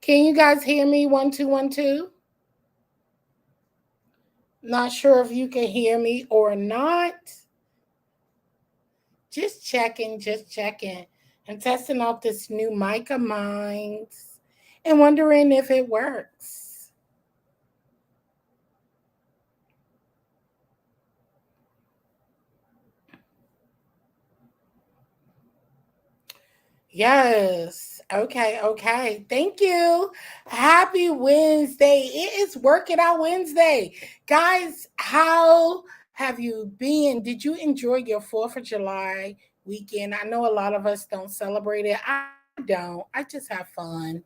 Can you guys hear me? 1 2 1 2. Not sure if you can hear me or not. Just checking, just checking. I'm testing out this new mic of mine and wondering if it works. Yes. Okay, okay. Thank you. Happy Wednesday. It is Work It Out Wednesday. Guys, how have you been? Did you enjoy your 4th of July weekend? I know a lot of us don't celebrate it. I don't. I just have fun.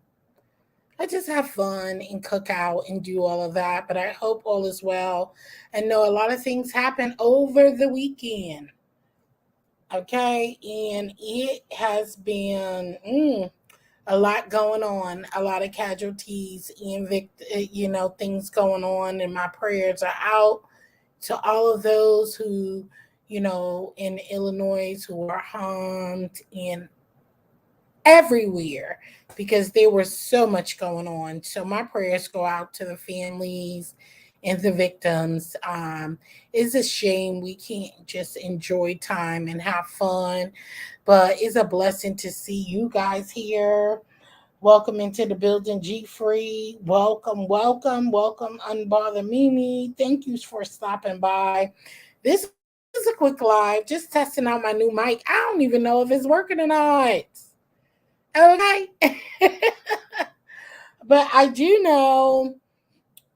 I just have fun and cook out and do all of that. But I hope all is well. And know a lot of things happen over the weekend. Okay. And it has been a lot going on, a lot of casualties and things going on. And my prayers are out to all of those who, in Illinois who are harmed and everywhere because there was so much going on. So my prayers go out to the families and the victims. It's a shame we can't just enjoy time and have fun, but it's a blessing to see you guys here. Welcome into the building, G Free. Welcome, welcome, welcome, Unbother Mimi. Thank you for stopping by. This is a quick live, just testing out my new mic. I don't even know if it's working or not. Okay. But I do know,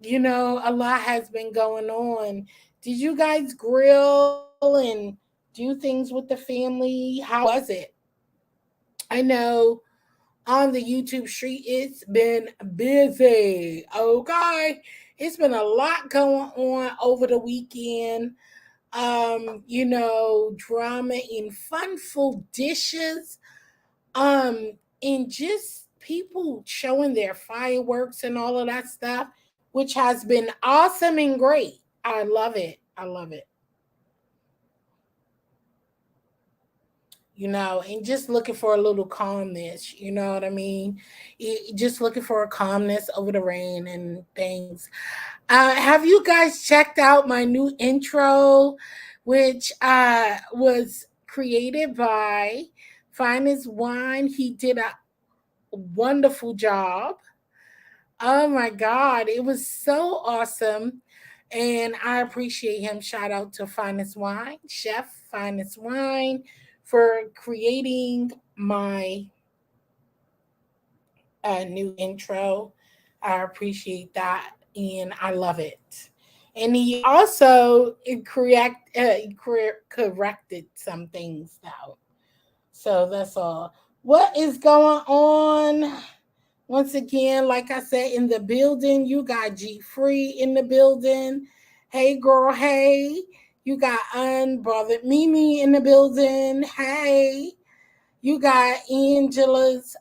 a lot has been going on. Did you guys grill and do things with the family? How was it? I know on the YouTube street it's been busy. Okay. It's been a lot going on over the weekend. Drama and funful dishes. And just people showing their fireworks and all of that stuff, which has been awesome and great. I love it. I love it. And just looking for a little calmness, you know what I mean? Just looking for a calmness over the rain and things. Have you guys checked out my new intro, which was created by Finest Wine? He did a wonderful job. Oh my God, it was so awesome. And I appreciate him. Shout out to Finest Wine, Chef Finest Wine, for creating my new intro. I appreciate that and I love it. And he also corrected some things though. So that's all. What is going on? Once again, like I said, in the building, you got G Free in the building. Hey, girl, hey. You got Unbothered Mimi in the building. Hey. You got Angela's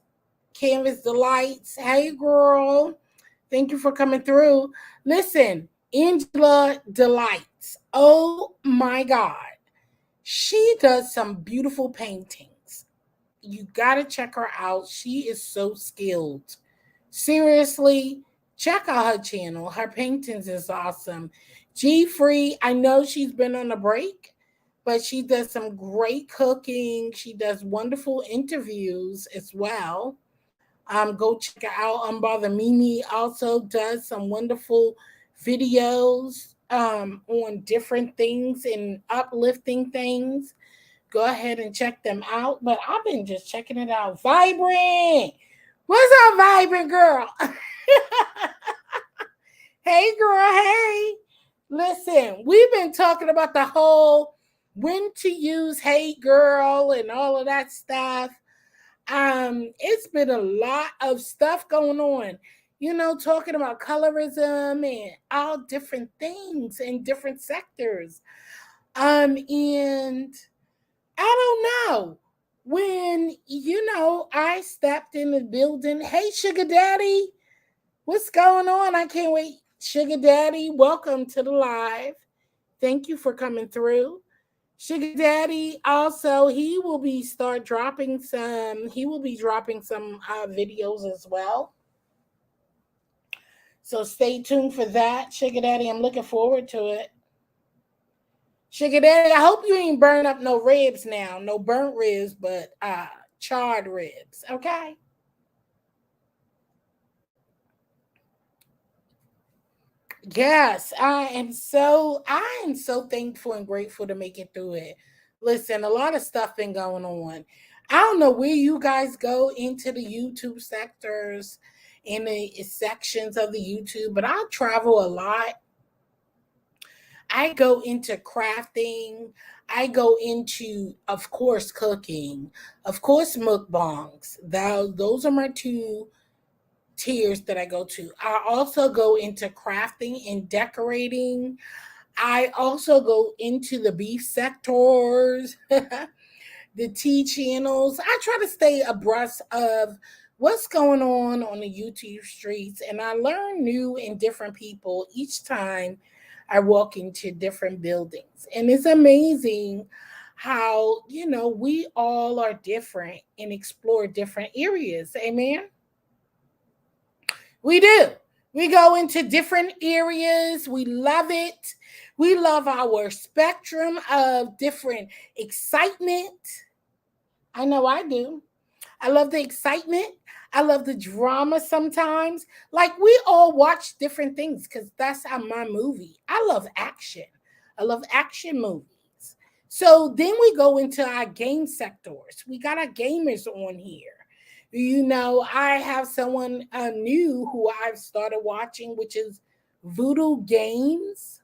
Canvas Delights. Hey, girl. Thank you for coming through. Listen, Angela Delights. Oh my God. She does some beautiful paintings. You got to check her out. She is so skilled. Seriously, check out her channel. Her paintings is awesome. G Free, I know she's been on a break, but she does some great cooking. She does wonderful interviews as well. Go check her out. Unbother Mimi also does some wonderful videos on different things and uplifting things. Go ahead and check them out. But I've been just checking it out. Vibrant. What's up, Vibrant girl? Hey, girl. Hey. Listen, we've been talking about the whole when to use hey girl and all of that stuff. It's been a lot of stuff going on, talking about colorism and all different things in different sectors. And I don't know. When, I stepped in the building, hey, Sugar Daddy, what's going on? I can't wait. Sugar Daddy, welcome to the live. Thank you for coming through. Sugar Daddy also, he will be dropping some videos as well. So stay tuned for that, Sugar Daddy. I'm looking forward to it. Sugar Daddy, I hope you ain't burn up no ribs now. No burnt ribs, but charred ribs. Okay? Yes, I am so thankful and grateful to make it through it. Listen, a lot of stuff been going on. I don't know where you guys go into the YouTube sectors in the sections of the YouTube, but I travel a lot. I go into crafting. I go into, of course, cooking, of course, mukbangs. Those are my two tiers that I go to. I also go into crafting and decorating. I also go into the beef sectors, the tea channels. I try to stay abreast of what's going on the YouTube streets, and I learn new and different people each time I walk into different buildings. And it's amazing how, we all are different and explore different areas. Amen. We do. We go into different areas. We love it. We love our spectrum of different excitement. I know I do. I love the excitement. I love the drama sometimes. Like we all watch different things because that's my movie. I love action. I love action movies. So then we go into our game sectors. We got our gamers on here. I have someone new who I've started watching, which is Voodoo Games.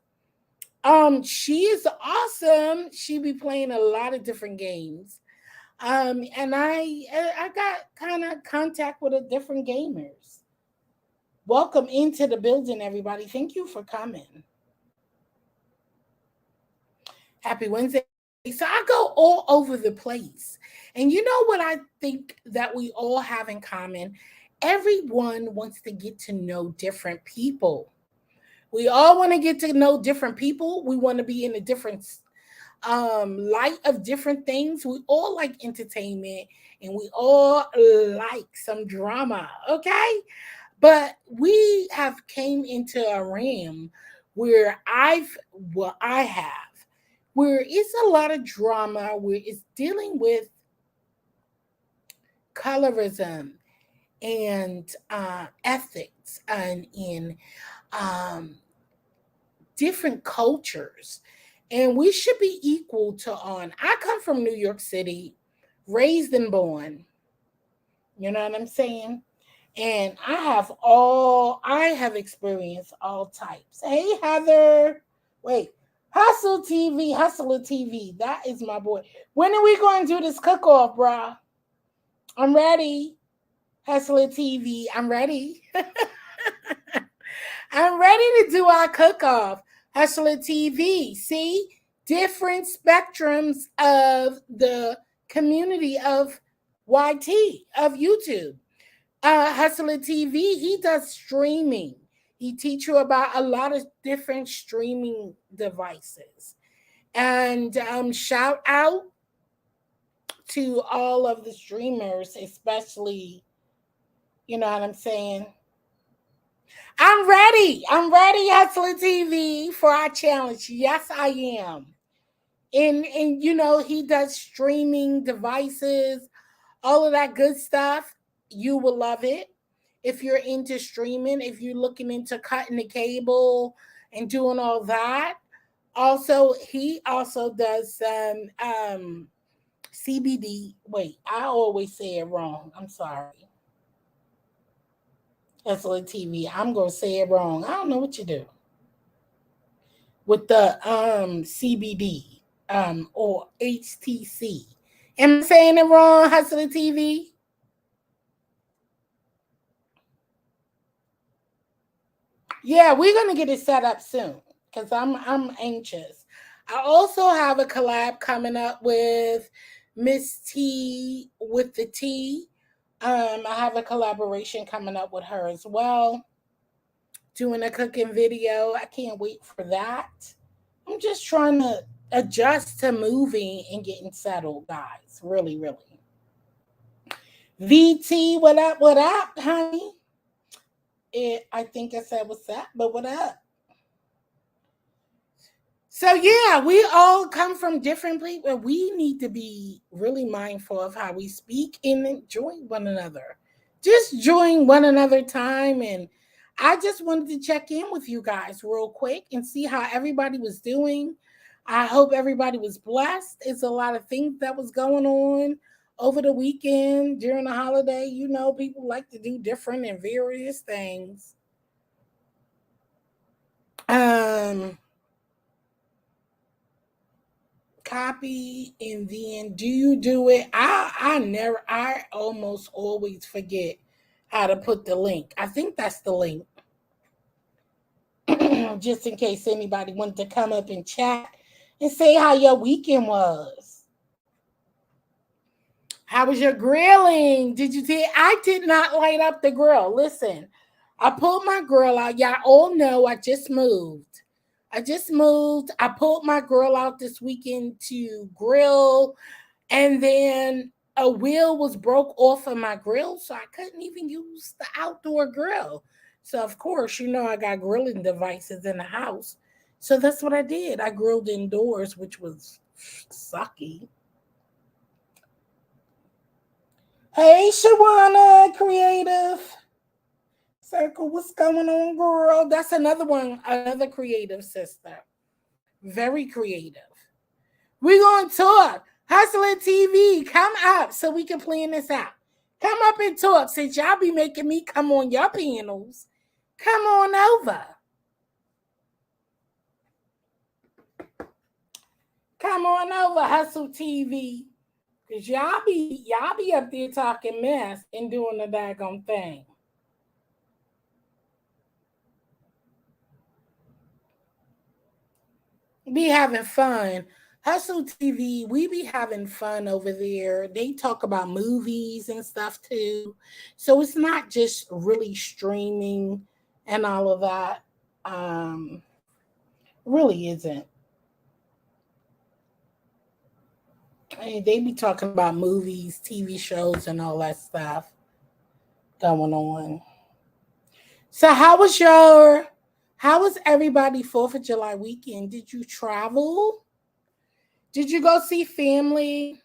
She is awesome. She be playing a lot of different games. And I got kind of contact with a different gamers. Welcome into the building, everybody. Thank you for coming. Happy Wednesday. So I go all over the place. And you know what I think that we all have in common? Everyone wants to get to know different people. We all want to get to know different people. We want to be in a different light of different things. We all like entertainment and we all like some drama, okay? But we have came into a realm where I have where it's a lot of drama, where it's dealing with colorism and ethics and in um, different cultures. And we should be equal to on. I come from New York City, raised and born. You know what I'm saying? And I have experienced all types. Hey, Heather. Wait, Hustler TV. That is my boy. When are we going to do this cook off, bruh? I'm ready. Hustler TV. I'm ready. I'm ready to do our cook off. Hustler TV. See? Different spectrums of the community of YT, of YouTube. Hustler TV, he does streaming. He teach you about a lot of different streaming devices. And shout out to all of the streamers, especially, you know what I'm saying? I'm ready. I'm ready, Hustler TV, for our challenge. Yes, I am. And he does streaming devices, all of that good stuff. You will love it. If you're into streaming, if you're looking into cutting the cable and doing all that. Also, he also does some CBD. Wait, I always say it wrong. I'm sorry. Hustler TV. I'm gonna say it wrong. I don't know what you do with the CBD or HTC. Am I saying it wrong, Hustler TV? Yeah, we're gonna get it set up soon because I'm anxious. I also have a collab coming up with Miss T with the T. I have a collaboration coming up with her as well, doing a cooking video. I can't wait for that. I'm just trying to adjust to moving and getting settled, guys. Really, really. VT, what up, honey? I think I said what's up, but what up? So yeah, we all come from different places. We need to be really mindful of how we speak and enjoy one another. Just join one another time, and I just wanted to check in with you guys real quick and see how everybody was doing. I hope everybody was blessed. It's a lot of things that was going on over the weekend during the holiday. You know, people like to do different and various things. Um Copy and then do you do it? I almost always forget how to put the link. I think that's the link. Just in case anybody wanted to come up and chat and say how your weekend was. How was your grilling? Did you see? I did not light up the grill. Listen, I pulled my grill out. Y'all all know I just moved. I pulled my grill out this weekend to grill, and then a wheel was broke off of my grill, so I couldn't even use the outdoor grill. So of course, you know I got grilling devices in the house. So that's what I did. I grilled indoors, which was sucky. Hey, Shawana, creative circle, what's going on, girl? That's another one, another creative sister. Very creative. We're going to talk. Hustling TV, come up so we can plan this out. Come up and talk since y'all be making me come on your panels. Come on over. Come on over, Hustle TV. Cause y'all be up there talking mess and doing the daggone thing. Be having fun. Hustle TV, we be having fun over there. They talk about movies and stuff too. So it's not just really streaming and all of that. Really isn't. They be talking about movies, TV shows, and all that stuff going on. So how was everybody 4th of July weekend? Did you travel? Did you go see family?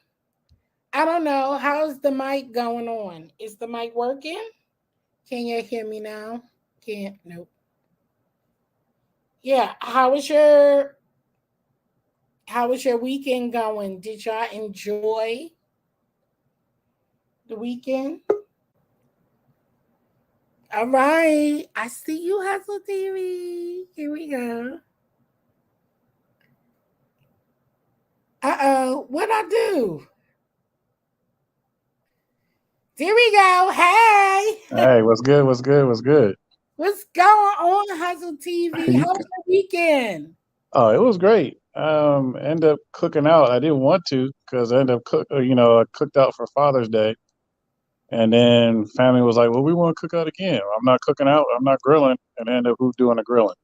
I don't know. How's the mic going on? Is the mic working? Can you hear me now? Can't. Nope. Yeah. How was your weekend going? Did y'all enjoy the weekend? All right. I see you, Hustle TV. Here we go. Uh-oh. What'd I do? There we go. Hey. Hey, what's good? What's good? What's good? What's going on, Hustle TV? You, How was your weekend? oh, it was great. Ended up cooking out. I didn't want to because I ended up I cooked out for Father's Day, and then family was like, "Well, we want to cook out again." I'm not cooking out. I'm not grilling, and I ended up who doing the grilling,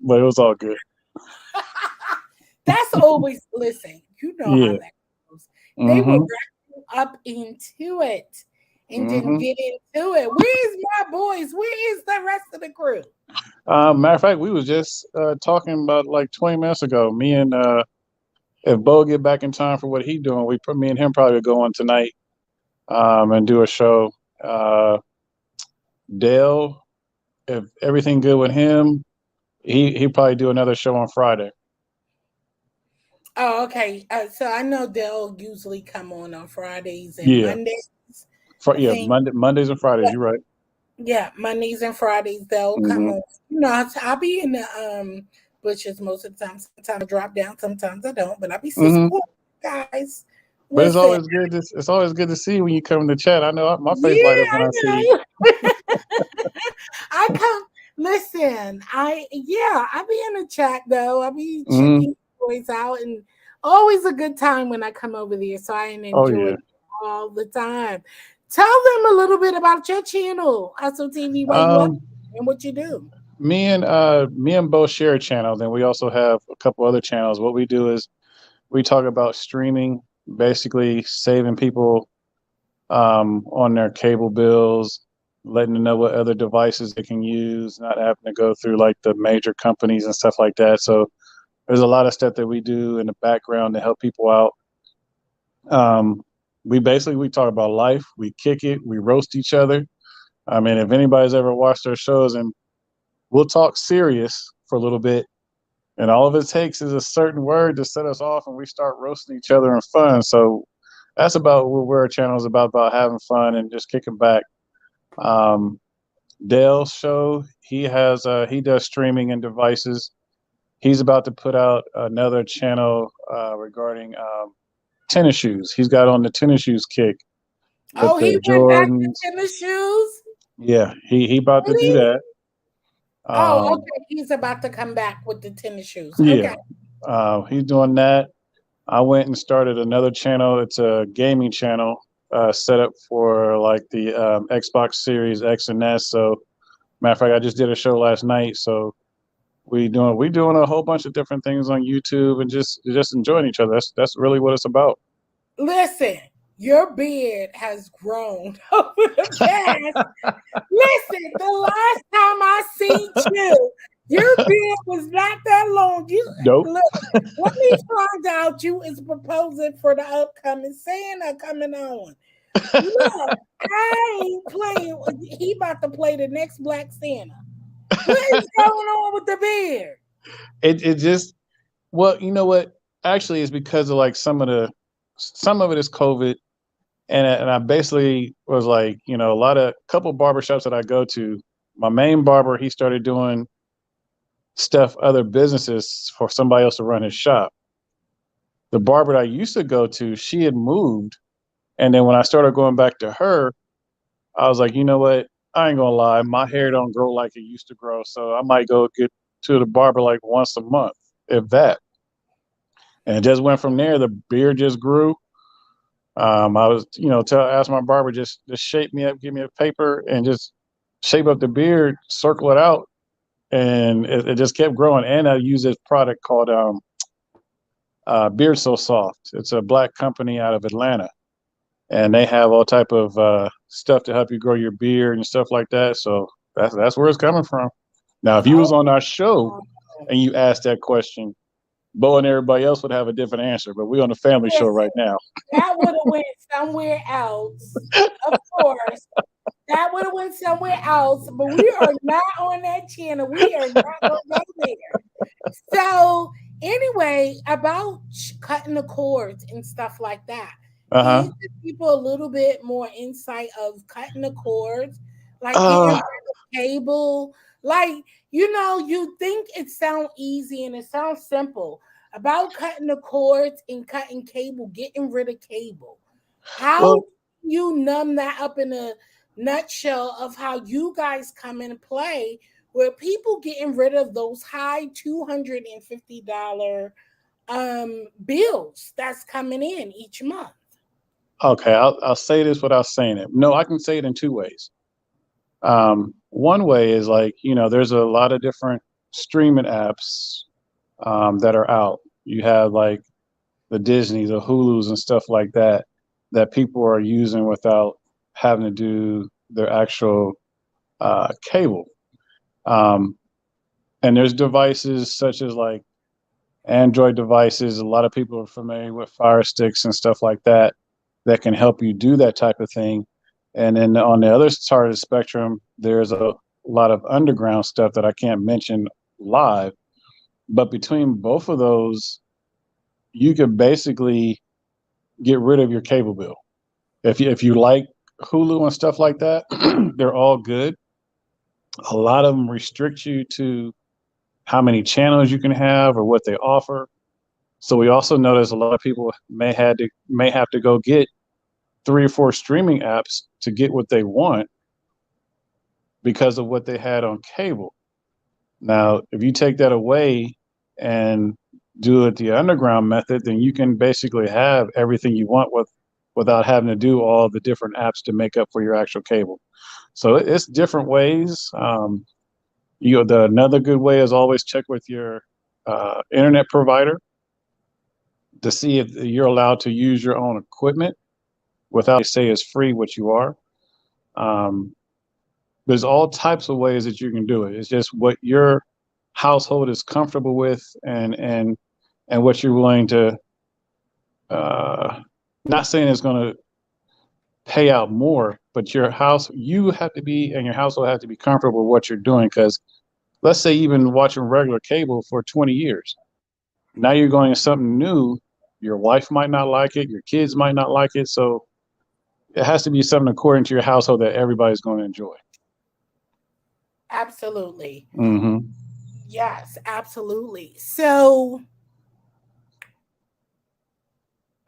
but it was all good. That's always, listen, you know how Yeah. that goes. They will Mhm. wrap you up into it and then Mhm. get into it. Where's my boys? Where is the rest of the crew? Matter of fact, we was just talking about like 20 minutes ago. Me and if Bo get back in time for what he doing, we put me and him probably go on tonight and do a show. Uh, Dale, if everything good with him, he probably do another show on Friday. Oh, okay. So I know they'll usually come on Fridays and Yeah, Mondays. I Yeah, think. Mondays and Fridays. You're right. Yeah, Mondays and Fridays they'll come Hmm. on. You know, I'll be in the bushes most of the time. Sometimes I drop down, sometimes I don't, but I'll be Hmm. supporting guys. But it's Listen, always good. It's always good to see when you come to chat. I know my face light yeah, up when I I see you. know. I come listen, I be in the chat though. I be Hmm. checking boys out and always a good time when I come over there. So I Oh enjoy yeah. it all the time. Tell them a little bit about your channel, Hustle TV, why you up Um, and what you do. me and Bo share a channel. Then we also have a couple other channels. What we do is we talk about streaming, basically saving people on their cable bills, letting them know what other devices they can use, not having to go through like the major companies and stuff like that. So there's a lot of stuff that we do in the background to help people out. We talk about life, we kick it, we roast each other. I mean, if anybody's ever watched our shows, and we'll talk serious for a little bit, and all of it takes is a certain word to set us off, and we start roasting each other in fun. So that's about what our channel is about having fun and just kicking back. Dale's show, he does streaming and devices. He's about to put out another channel regarding tennis shoes. He's got on the tennis shoes kick. Oh, he went back to tennis shoes? Yeah, he about to do that. Okay. He's about to come back with the tennis shoes. Yeah. Okay. He's doing that. I went and started another channel. It's a gaming channel set up for like the Xbox Series X and S. So, matter of fact, I just did a show last night. So we doing a whole bunch of different things on YouTube and just enjoying each other. That's really what it's about. Listen, your beard has grown over the past. Listen, the last time I seen you, your beard was not that long. Nope. Look, when we find out you is proposing for the upcoming Santa coming on. Look, I ain't playing. He about to play the next Black Santa. What is going on with the beard? It just, well, you know what? Actually, it's because of like some of it is COVID, and I basically was like, a couple barbershops that I go to. My main barber, he started doing stuff, other businesses for somebody else to run his shop. The barber that I used to go to, she had moved, and then when I started going back to her, I was like, you know what? I ain't gonna lie, my hair don't grow like it used to grow, so I might go get to the barber like once a month, if that. And it just went from there. The beard just grew. I was, ask my barber just shape me up, give me a paper, and just shape up the beard, circle it out, and it just kept growing. And I use this product called Beard So Soft. It's a black company out of Atlanta, and they have all type of stuff to help you grow your beard and stuff like that. So that's where it's coming from. Now, if you was on our show and you asked that question, Bo and everybody else would have a different answer, but we're on the family show right now. That would have went somewhere else, of course. That would have went somewhere else, but we are not on that channel. We are not going to go there. So, anyway, about cutting the cords and stuff like that. Can you give people a little bit more insight of cutting the cords, like getting rid of cable? Like, you think it sounds easy and it sounds simple about cutting the cords and cutting cable, getting rid of cable. How you numb that up in a nutshell of how you guys come in play where people getting rid of those high $250 bills that's coming in each month? Okay, I'll say this without saying it. No, I can say it in two ways. One way is like, there's a lot of different streaming apps that are out. You have like the Disney, the Hulus and stuff like that people are using without having to do their actual cable. And there's devices such as like Android devices. A lot of people are familiar with Fire Sticks and stuff like that can help you do that type of thing. And then on the other side of the spectrum, there's a lot of underground stuff that I can't mention live. But between both of those, you could basically get rid of your cable bill. If you like Hulu and stuff like that, they're all good. A lot of them restrict you to how many channels you can have or what they offer. So we also notice a lot of people may have to go get 3 or 4 streaming apps to get what they want because of what they had on cable. Now, if you take that away and do it the underground method, then you can basically have everything you want without having to do all the different apps to make up for your actual cable. So it's different ways. Another good way is always check with your internet provider to see if you're allowed to use your own equipment without say it's free, which you are. there's all types of ways that you can do it. It's just what your household is comfortable with, and what you're willing to. Not saying it's going to pay out more, but you have to be, and your household have to be comfortable with what you're doing. Because let's say you've been watching regular cable for 20 years. Now you're going to something new. Your wife might not like it. Your kids might not like it. So it has to be something according to your household that everybody's going to enjoy. Absolutely. Mm-hmm. Yes, absolutely. So,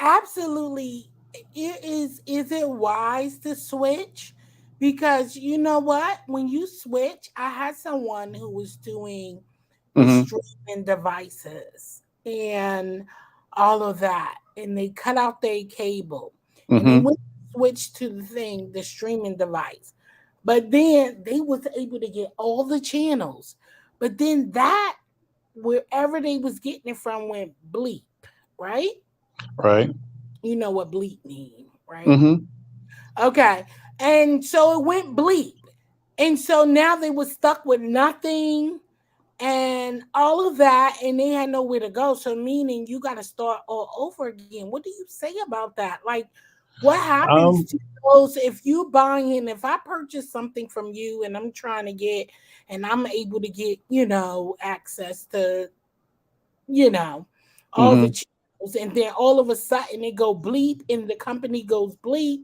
absolutely, is it wise to switch? Because you know what? When you switch, I had someone who was doing with Mm-hmm. streaming devices and all of that, and they cut out their cable and they Mm-hmm. went switched to the streaming device. But then they was able to get all the channels. But then that wherever they was getting it from went bleep, right? Right. You know what bleep mean, right? Mm-hmm. Okay. And so it went bleep. And so now they were stuck with nothing and all of that, and they had nowhere to go. So meaning you got to start all over again. What do you say about that? Like, what happens Um, to those if you buying? If I purchase something from you and I'm trying to get, and I'm able to get, access to, you know, all the mm-hmm. channels, and then all of a sudden it go bleep, and the company goes bleep.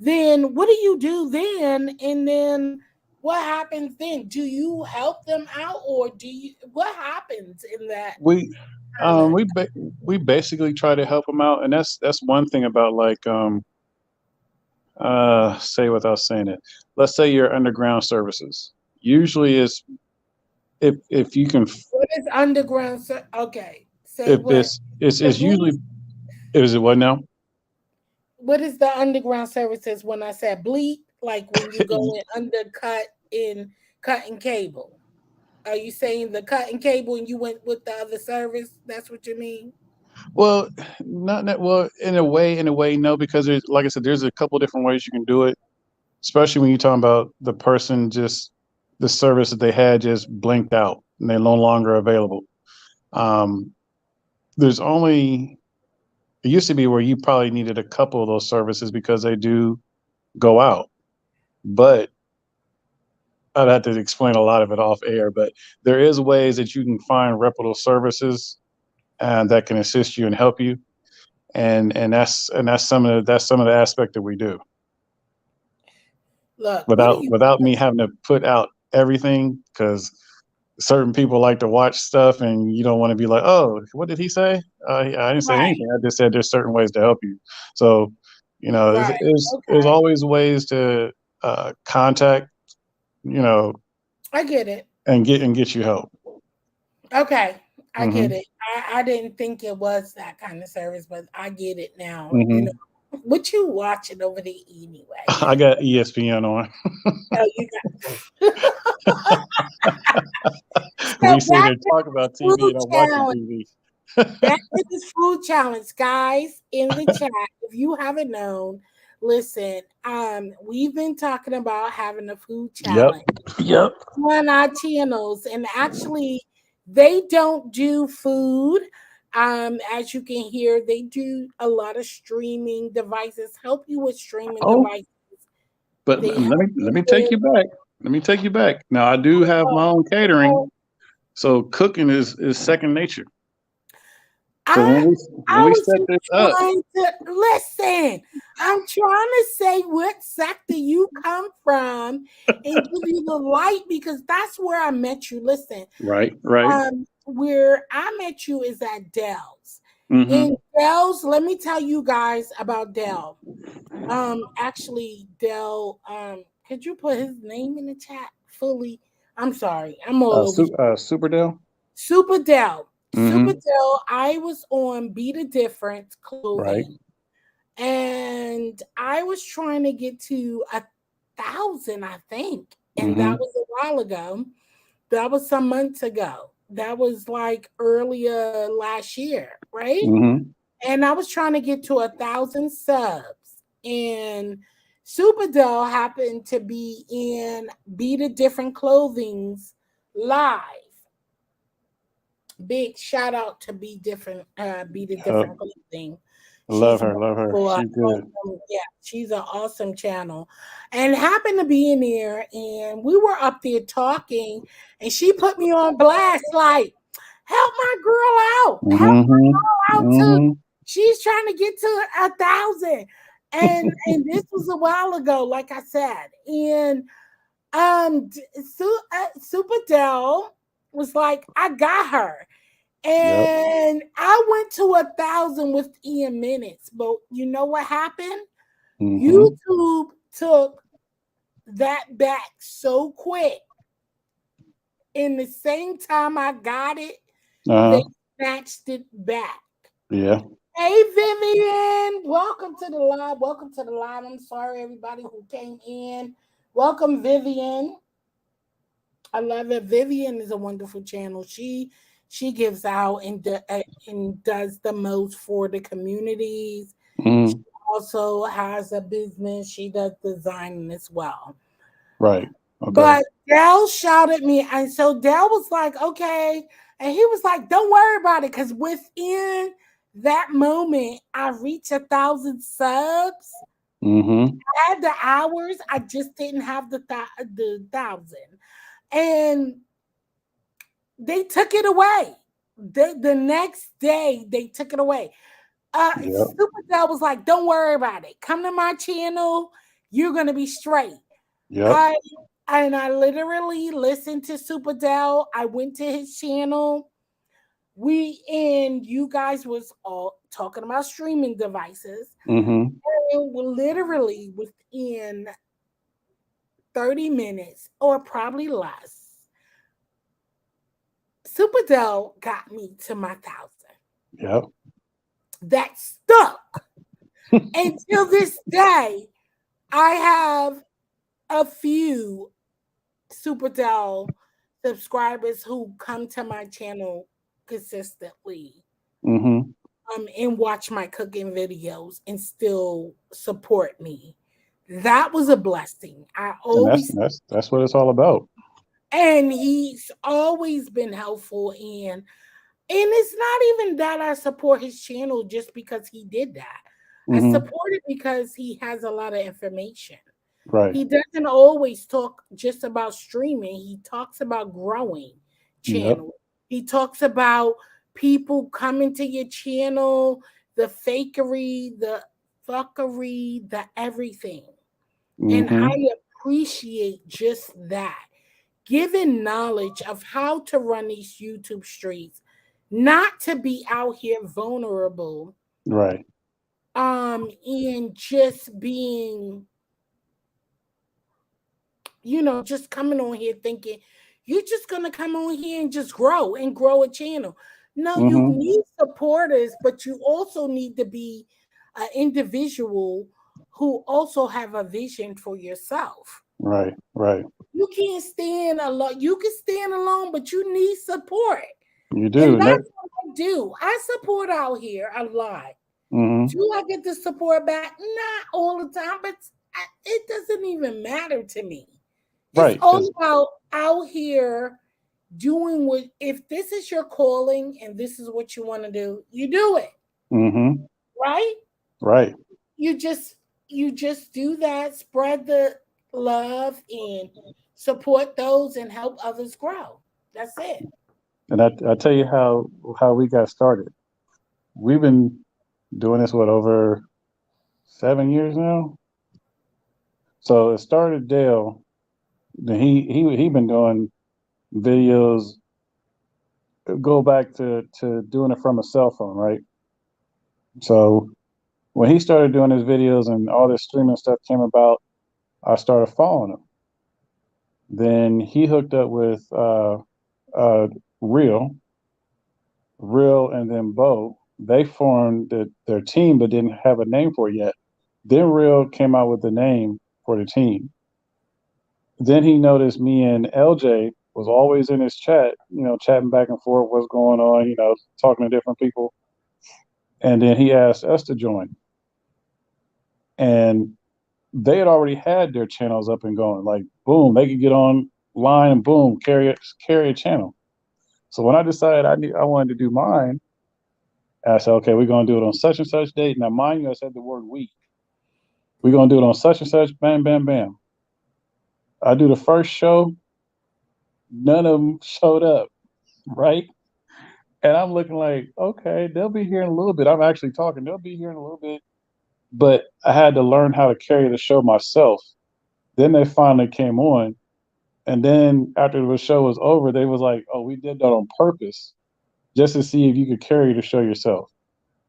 Then what do you do then? And then what happens then? Do you help them out, or do you? What happens in that We kind of? we basically try to help them out, and that's one thing about like say without saying it. Let's say your underground services. Usually is if you can What is underground? Okay, say if what the it's usually rules. is it what now? What is the underground services? When I said bleep, like when you go and undercut in cutting cable. Are you saying the cutting cable and you went with the other service? That's what you mean? Well, not that well in a way, no, because there's like I said, there's a couple different ways you can do it, especially when you're talking about the person just the service that they had just blinked out and they're no longer available. Um, there's only it used to be where you probably needed a couple of those services because they do go out, but I'd have to explain a lot of it off air. But there is ways that you can find reputable services and that can assist you and help you, and that's some of the aspect that we do Look, what do you without me having to put out everything because certain people like to watch stuff and you don't want to be like, oh, what did he say? I didn't say right, anything. I just said there's certain ways to help you. So, right, there's okay. always ways to contact, you know, I get it. and get you help. Okay. I get Hmm. it. I didn't think it was that kind of service, but I get it now. Hmm. What you watching over there anyway? I got ESPN on. Oh, you got We so sit back here to talk about the TV food and I'm watching challenge. TV. Back to the food challenge, guys, in the chat. If you haven't known, listen, we've been talking about having a food Yep. challenge Yep. on our channels, and actually they don't do food. As you can hear, they do a lot of streaming devices, help you with streaming Oh, devices. but They let me help you let me take with you back. Let me take you back. Now I do have my own catering, oh, so cooking is second nature. So I when I we was set just this up, trying to listen. I'm trying to say what sector you come from and give you the light because that's where I met you. Listen, right, right. where I met you is at Dell's. Mm-hmm. In Dell's, let me tell you guys about Dell. Actually, Dell, could you put his name in the chat fully? I'm sorry, I'm all over. Superdale. Super Dell. Super Mm-hmm. Dell, I was on Be the Difference Right. clothing and I was trying to get to 1,000, I think. And that Mm-hmm. was a while ago. That was some months ago. That was like earlier last year, right? Mm-hmm. And I was trying to get to 1,000 subs. And Superdell happened to be in Be the Different Clothing's live. Big shout out to Be the Yep. Different Clothing. Love She's her. Love her. wonderful. She's good. Yeah, she's an awesome channel. And happened to be in there, and we were up there talking, and she put me on blast, like, help my girl out. Help Mm-hmm. her out too. Mm-hmm. She's trying to get to 1,000. And this was a while ago, like I said. And Super Dell was like, I got her. Yep. And I went to 1,000 within minutes. But you know what happened? Mm-hmm. YouTube took that back so quick. In the same time I got it, they snatched it back. Yeah. Hey, Vivian. Welcome to the live. Welcome to the live. I'm sorry, everybody who came in. Welcome, Vivian. I love it. Vivian is a wonderful channel. She gives out and does the most for the communities. Mm-hmm. She also has a business. She does designing as well. Right. Okay. But Dell shouted me, and so Dell was like, "Okay," and he was like, "Don't worry about it," because within that moment, I reached 1,000 subs. Mm-hmm. I had the hours. I just didn't have the 1,000. And they took it away. The next day, they took it away. Yep. Superdell was like, don't worry about it. Come to my channel. You're going to be straight. Yep. I literally listened to Superdell. I went to his channel. You guys was all talking about streaming devices. Mm-hmm. And literally within 30 minutes or probably less, Superdell got me to my 1,000. Yep. That stuck. Until this day, I have a few Superdell subscribers who come to my channel consistently. Mm-hmm. And watch my cooking videos and still support me. That was a blessing. That's what it's all about. And he's always been helpful, and it's not even that I support his channel just because he did that. Mm-hmm. I support it because he has a lot of information. Right. He doesn't always talk just about streaming. He talks about growing channel. Yep. He talks about people coming to your channel, the fakery, the fuckery, the everything. Mm-hmm. And I appreciate just that. Given knowledge of how to run these YouTube streets, not to be out here vulnerable. Right. And just being, just coming on here thinking you're just gonna come on here and just grow a channel. No, Mm-hmm. you need supporters, but you also need to be an individual who also have a vision for yourself. Right. Right. You can't stand alone. You can stand alone, but you need support. You do. And that's what I do. I support out here a lot. Mm-hmm. Do I get the support back? Not all the time, but it doesn't even matter to me. Right. It's all about out here doing what, if this is your calling and this is what you want to do, you do it. Mm-hmm. Right? Right. You just do that, spread the love and support those and help others grow. That's it. And I tell you how we got started. We've been doing this over 7 years now. So it started Dale. He been doing videos. Go back to doing it from a cell phone, right? So when he started doing his videos and all this streaming stuff came about, I started following him. Then he hooked up with Real, and then Bo. They formed their team, but didn't have a name for it yet. Then Real came out with the name for the team. Then he noticed me and LJ was always in his chat, chatting back and forth, what's going on, talking to different people. And then he asked us to join. And they had already had their channels up and going. Like, boom, they could get online and boom, carry a channel. So when I decided I wanted to do mine, I said, okay, we're gonna do it on such and such date. Now, mind you, I said the word week. We're gonna do it on such and such. Bam, bam, bam. I do the first show. None of them showed up, right? And I'm looking like, okay, they'll be here in a little bit. I'm actually talking. They'll be here in a little bit. But I had to learn how to carry the show myself. Then they finally came on. And then after the show was over, they was like, oh, we did that on purpose just to see if you could carry the show yourself.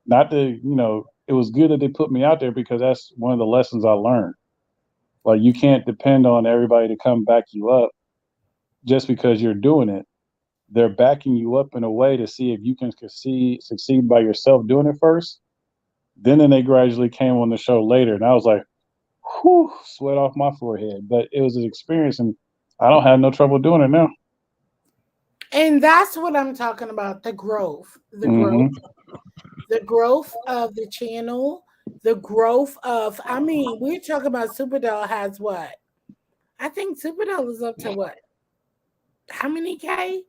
Not to, it was good that they put me out there because that's one of the lessons I learned. Like, you can't depend on everybody to come back you up just because you're doing it. They're backing you up in a way to see if you can succeed by yourself doing it first. Then they gradually came on the show later. And I was like, whew, sweat off my forehead. But it was an experience, and I don't have no trouble doing it now. And that's what I'm talking about, the growth. The growth of the channel, the growth of, we're talking about Superdoll has what? I think Superdoll is up to what? How many K?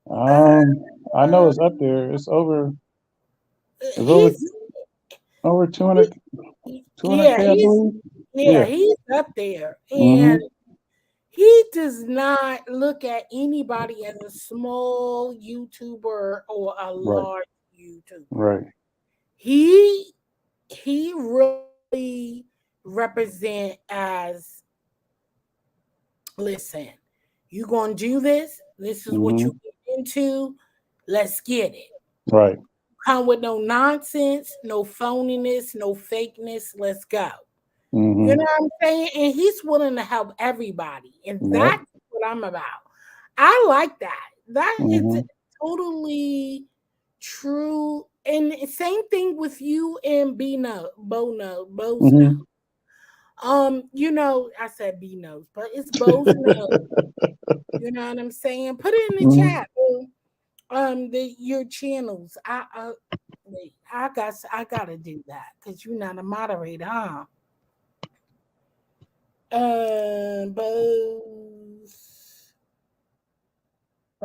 I know it's up there. It's over. Over 200. 200K, I believe. Yeah, he's up there, and he does not look at anybody as a small YouTuber or a large YouTuber. Right. He really represent as, listen, you gonna do this. This is what you get into. Let's get it. Right. Come with no nonsense, no phoniness, no fakeness. Let's go. You know what I'm saying? And he's willing to help everybody. And that's what I'm about. I like that. That is totally true. And same thing with you and Bono. I said B-Nose, but it's Bono. You know what I'm saying? Put it in the chat. Your channels. I gotta do that because you're not a moderator, huh?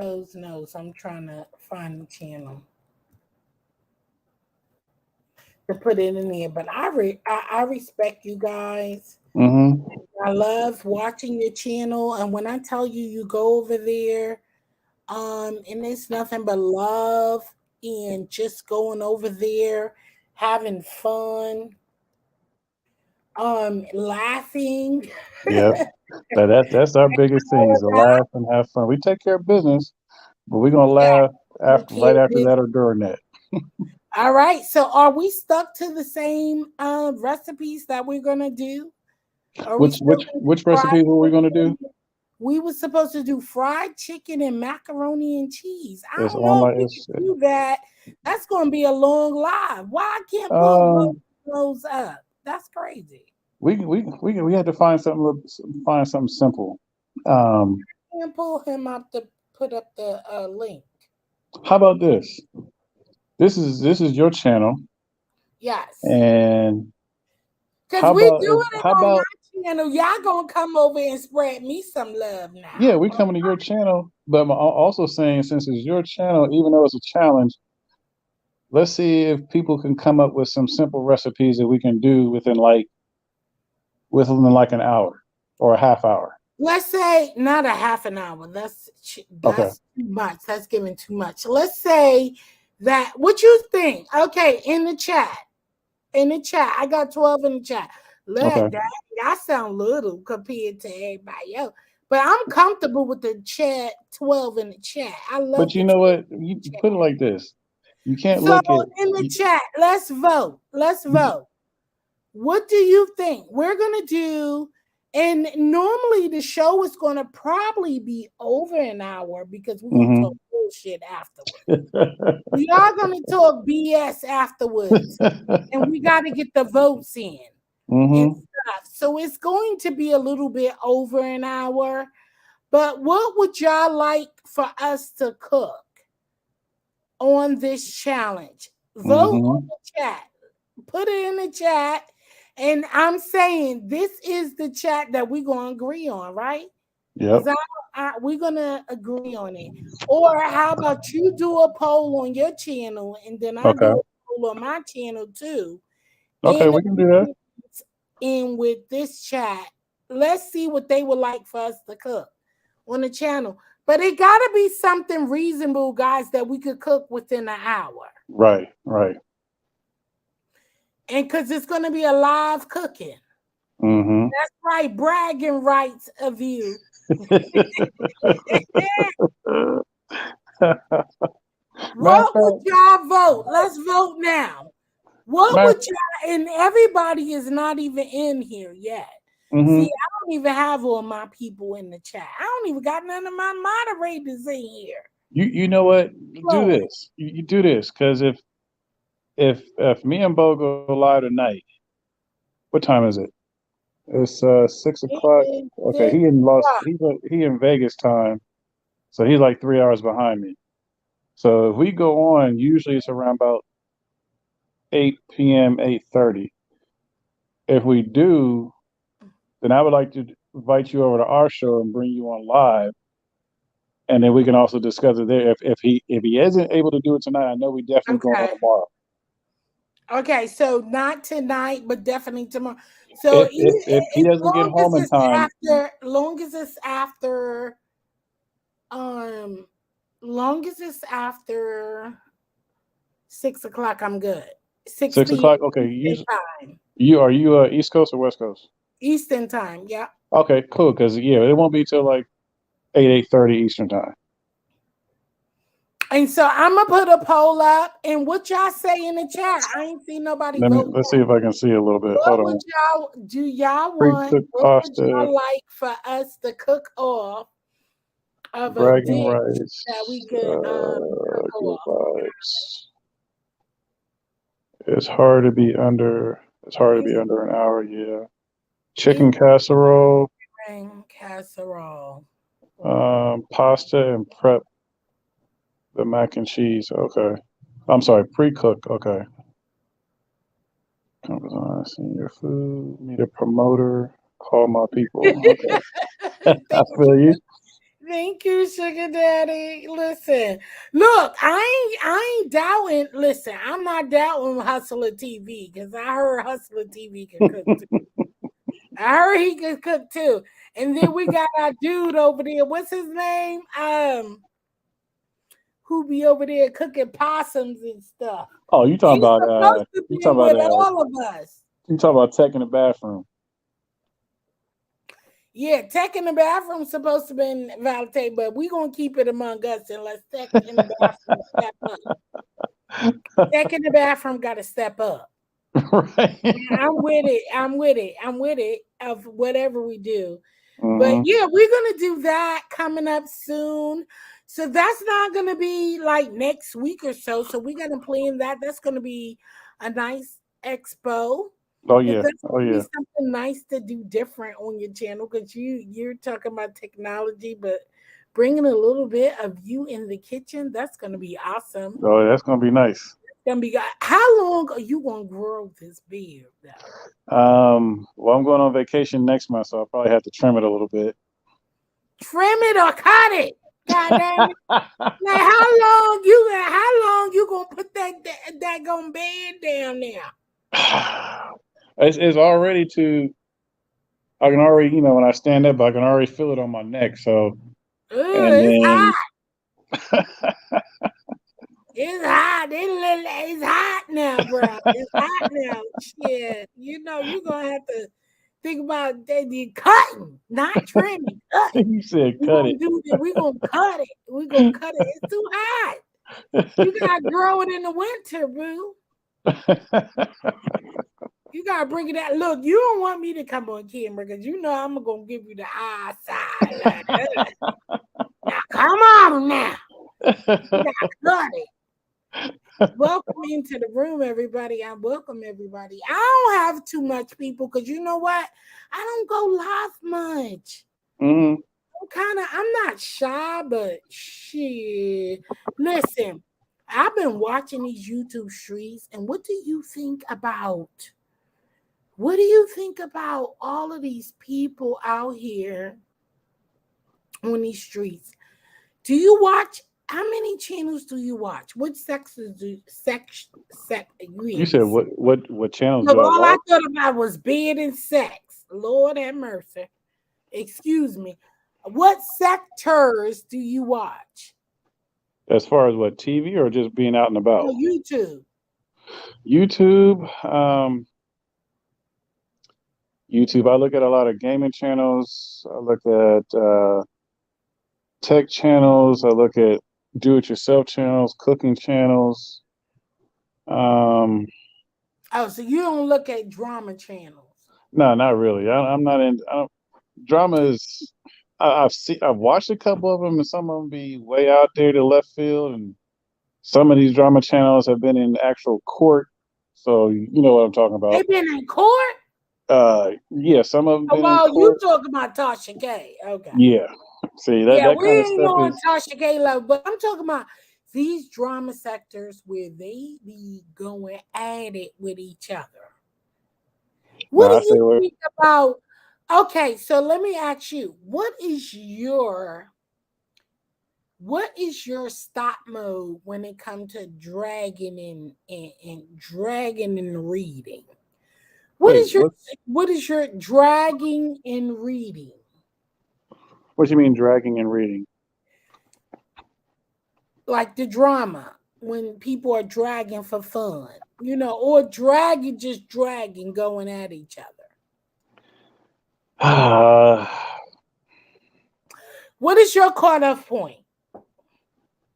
Bose knows. I'm trying to find the channel to put it in there, but I respect you guys. I love watching your channel, and when I tell you, you go over there, and it's nothing but love and just going over there, having fun. Laughing. Yeah, that's our biggest thing is to laugh and have fun. We take care of business, but we're gonna laugh right after that or during that. All right. So are we stuck to the same recipes that we're gonna do? Which recipes were we gonna do? We were supposed to do fried chicken and macaroni and cheese. I don't know if we can do that. That's gonna be a long live. Why I can't put those up? That's crazy. We had to find something simple. I can't pull him up to put up the link. How about this? This is your channel. Yes. And because we're doing it on my channel. Y'all gonna come over and spread me some love now. Yeah, we're coming to your channel, but I'm also saying since it's your channel, even though it's a challenge, let's see if people can come up with some simple recipes that we can do within like an hour or a half hour. Let's say not a half an hour. That's too much. That's giving too much. Let's say that. What you think? Okay, in the chat. I got 12 in the chat. Look, y'all sound little compared to everybody else. But I'm comfortable with the chat, 12 in the chat. I love it. But you know what? You put it like this. You can't look at in the chat. Let's vote. What do you think? We're gonna do, and normally the show is gonna probably be over an hour because we're gonna talk bullshit afterwards. We are gonna talk BS afterwards, and we got to get the votes in and stuff. So it's going to be a little bit over an hour. But what would y'all like for us to cook on this challenge? Vote in the chat. Put it in the chat. And I'm saying this is the chat that we're gonna agree on, right? Yep. Because we're gonna agree on it. Or how about you do a poll on your channel and then I Okay. do a poll on my channel too. Okay, we can do that. And with this chat, let's see what they would like for us to cook on the channel. But it gotta be something reasonable, guys, that we could cook within an hour. Right, right. And because it's gonna be a live cooking. Mm-hmm. That's right, bragging rights of you. What would y'all vote? Let's vote now. What would y'all, and everybody is not even in here yet. Mm-hmm. See, I don't even have all my people in the chat. I don't even got none of my moderators in here. You know what? Do this. You do this because if me and Bo go live tonight, what time is it? It's 6 o'clock. Okay, he in Vegas time, so he's like 3 hours behind me. So if we go on, usually it's around about 8 p.m., 8:30. If we do, then I would like to invite you over to our show and bring you on live, and then we can also discuss it there. If he isn't able to do it tonight, I know we definitely going on tomorrow. Okay, so not tonight, but definitely tomorrow. So if he doesn't get home in time, long as it's after 6 o'clock, I'm good. 6 o'clock. Okay, are you East Coast or West Coast? Eastern time. Yeah. Okay, cool. Because it won't be till like 8:30 Eastern time. And so I'm gonna put a poll up, and what y'all say in the chat? I ain't seen nobody vote. Let's see if I can see a little bit. What would y'all want? What would y'all like for us to cook off of a dish rights, that we could cook off? It's hard to be under an hour. Yeah. Chicken casserole. Pasta and prep the mac and cheese. Okay. I'm sorry, pre-cook. Okay. Senior food. Need a promoter. Call my people. Okay. I feel you. Thank you, Sugar Daddy. Listen, look, I ain't doubting. Listen, I'm not doubting Hustler TV because I heard Hustler TV can cook too. I heard he can cook too. And then we got our dude over there. What's his name? Who be over there cooking possums and stuff. Oh, you talking about all of us. You talking about Tech in the bathroom. Yeah, Tech in the bathroom supposed to be validated, but we're gonna keep it among us and let's Tech in the bathroom step up. Tech in the bathroom gotta step up. Right. I'm with it of whatever we do. Mm-hmm. But yeah, we're gonna do that coming up soon. So that's not gonna be like next week or so. So we're gonna plan that. That's gonna be a nice expo. Oh yeah. That's gonna be something nice to do different on your channel because you're talking about technology, but bringing a little bit of you in the kitchen, that's gonna be awesome. Oh, that's gonna be nice. How long are you gonna grow this beard? Well, I'm going on vacation next month, so I'll probably have to trim it a little bit. Trim it or cut it? God damn it! Like how long you gonna put that gonna bed down there? It's already too. I can already, when I stand up, I can already feel it on my neck. So. It's hot. It's hot. It's hot now, bro. It's hot now. Shit. You're gonna have to think about the cutting, not trimming. Cutting. You said cut it. We're gonna cut it. We're gonna cut it. It's too hot. You gotta grow it in the winter, boo. You gotta bring it out. Look, you don't want me to come on camera because I'm gonna give you the eye side. Now come on now. You gotta cut it. Welcome into the room, everybody. I welcome everybody. I don't have too much people because you know what? I don't go live much. Mm-hmm. I'm not shy, but shit. Listen, I've been watching these YouTube streams, and what do you think about What do you think about all of these people out here on these streets? Do you watch? How many channels do you watch? What sexes do You said what channels Look, do I all I watch? thought about was bed and sex. Lord have mercy. Excuse me. What sectors do you watch? As far as what, TV or just being out and about? On YouTube. YouTube. YouTube. I look at a lot of gaming channels. I look at tech channels. I look at do-it-yourself channels, cooking channels. Oh, so you don't look at drama channels. No, not really. I'm not in. Drama is. I've watched a couple of them, and some of them be way out there to left field, and some of these drama channels have been in actual court. So you know what I'm talking about. They've been in court? Yeah, some of them been in Well, you court. talk about Tasha K. Okay. Yeah. See, Yeah, that we kind of ain't stuff on is. Tasha K level, but I'm talking about these drama sectors where they be going at it with each other. What No, I do say you what. think about? Okay, so let me ask you, what is your stop mode when it comes to dragging and dragging and reading? What Wait, is your dragging and reading? what you mean dragging and reading? Like the drama when people are dragging for fun, or just dragging going at each other. What is your cutoff point?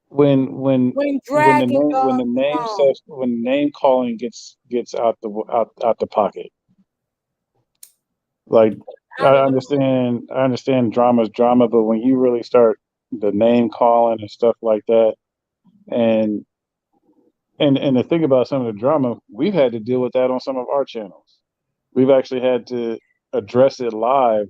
When Dragging goes the name wrong. says when name calling gets out the pocket. Like I understand drama's drama, but when you really start the name calling and stuff like that, and the thing about some of the drama, we've had to deal with that on some of our channels. We've actually had to address it live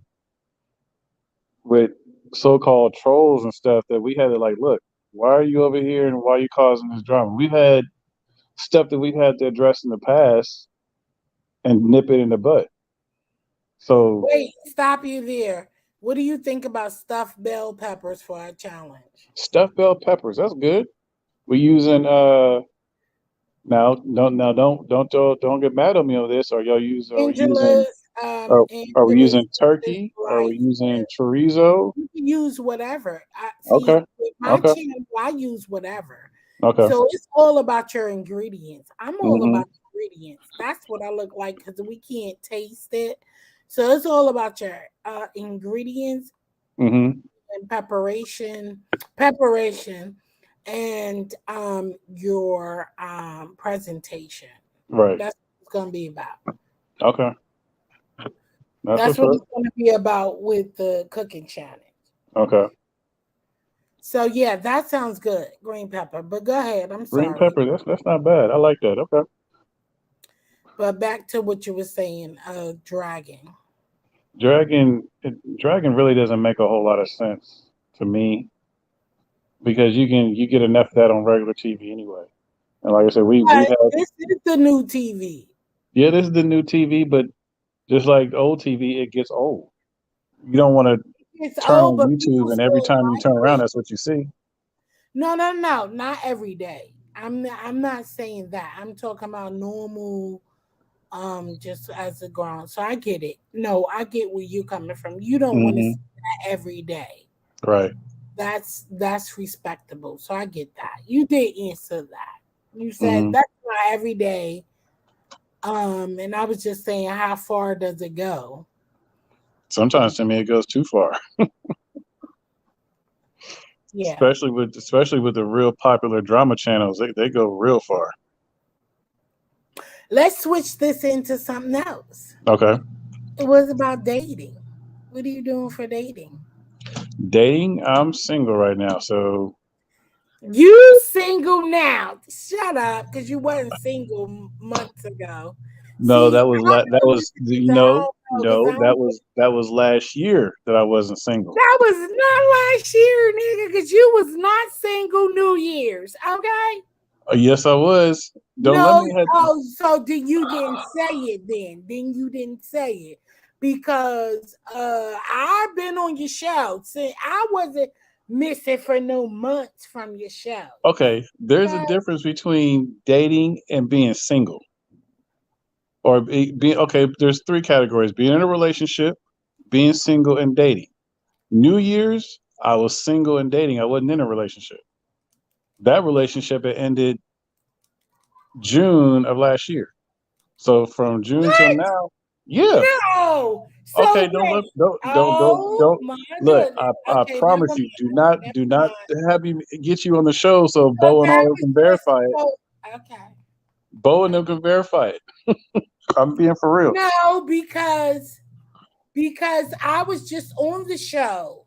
with so-called trolls and stuff that we had to like, look, why are you over here and why are you causing this drama? We've had stuff that we've had to address in the past and nip it in the butt. So Wait, stop you there. What do you think about stuffed bell peppers for our challenge? stuffed bell peppers, that's good. We're using now don't get mad at me on this. Angela's are, are we Angela's using turkey? Are we life. using chorizo? You can use whatever. See, Okay. with my Okay. channel, I use whatever. Okay. So it's all about your ingredients. I'm all Mhm. about ingredients. That's what I look like because we can't taste it. So it's all about your ingredients Mhm. and preparation, and your presentation. Right. That's what it's gonna be about. Okay. That's That's what's what up. it's gonna be about with the cooking challenge. Okay. So yeah, that sounds good, green pepper. But go ahead. I'm Green sorry. pepper, that's not bad. I like that. Okay. But back to what you were saying, dragging. Dragon really doesn't make a whole lot of sense to me because you get enough of that on regular TV anyway. And like I said, we have This is the new TV. yeah, this is the new TV, but just like old TV, it gets old. You don't want to It's turn old, on but people YouTube and every still time you like turn around, it. that's what you see. No, not every day. I'm not saying that. I'm talking about normal, just as a ground. So I get it. No, I get where you're coming from. You don't want to see Hmm. that every day. Right. That's respectable. So I get that. You did answer that. You said Hmm. that's not every day. And I was just saying, how far does it go? Sometimes to me, it goes too far, Yeah. especially with the real popular drama channels. They go real far. Let's switch this into something else. Okay. It was about dating. What are you doing for dating? Dating, I'm single right now, so You single now. Shut up, because you wasn't single months ago. no, See, that was no, I don't that was last year that I wasn't single. that was not last year, nigga, because you was not single New Year's, okay? Yes, I was. Don't let No, me have. so then you didn't say it then. Then you didn't say it. Because I've been on your show. See, I wasn't missing for no months from your show. Okay, there's a Okay. difference between dating and being single. Or being okay, there's three categories: being in a relationship, being single, and dating. New Year's, I was single and dating. I wasn't in a relationship. That relationship had ended June of last year. So from June till What? now, yeah. No. Okay, So don't look, wait. don't Oh my look. goodness. I Okay, never promise mind. you, do Never not mind. have me get you on the show so So Bo and that all was can just verify it. so okay. Bo and them can verify it. I'm being for real. No, because I was just on the show.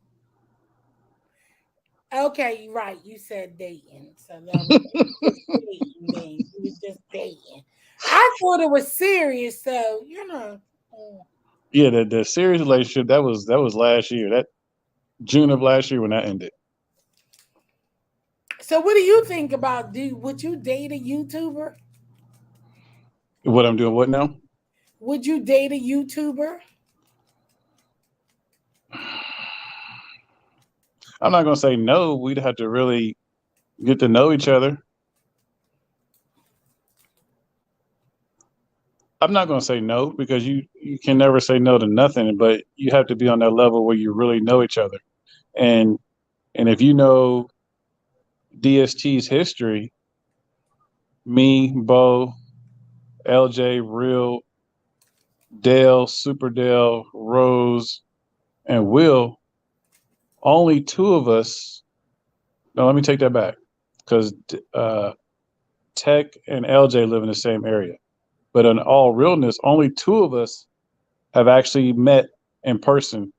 Okay, right. You said dating. So that was just dating then. You was just dating. I thought it was serious, so you know. Yeah, the serious relationship that was last year. That June of last year when that ended. So what do you think about would you date a YouTuber? What I'm doing, what now? Would you date a YouTuber? I'm not gonna say no. We'd have to really get to know each other. I'm not gonna say no because you can never say no to nothing, but you have to be on that level where you really know each other. And and if you know DST's history, me, Bo, LJ, Real, Dale, Super Dale, Rose, and Will, only two of us. No, let me take that back because Tech and LJ live in the same area. But in all realness, only two of us have actually met in person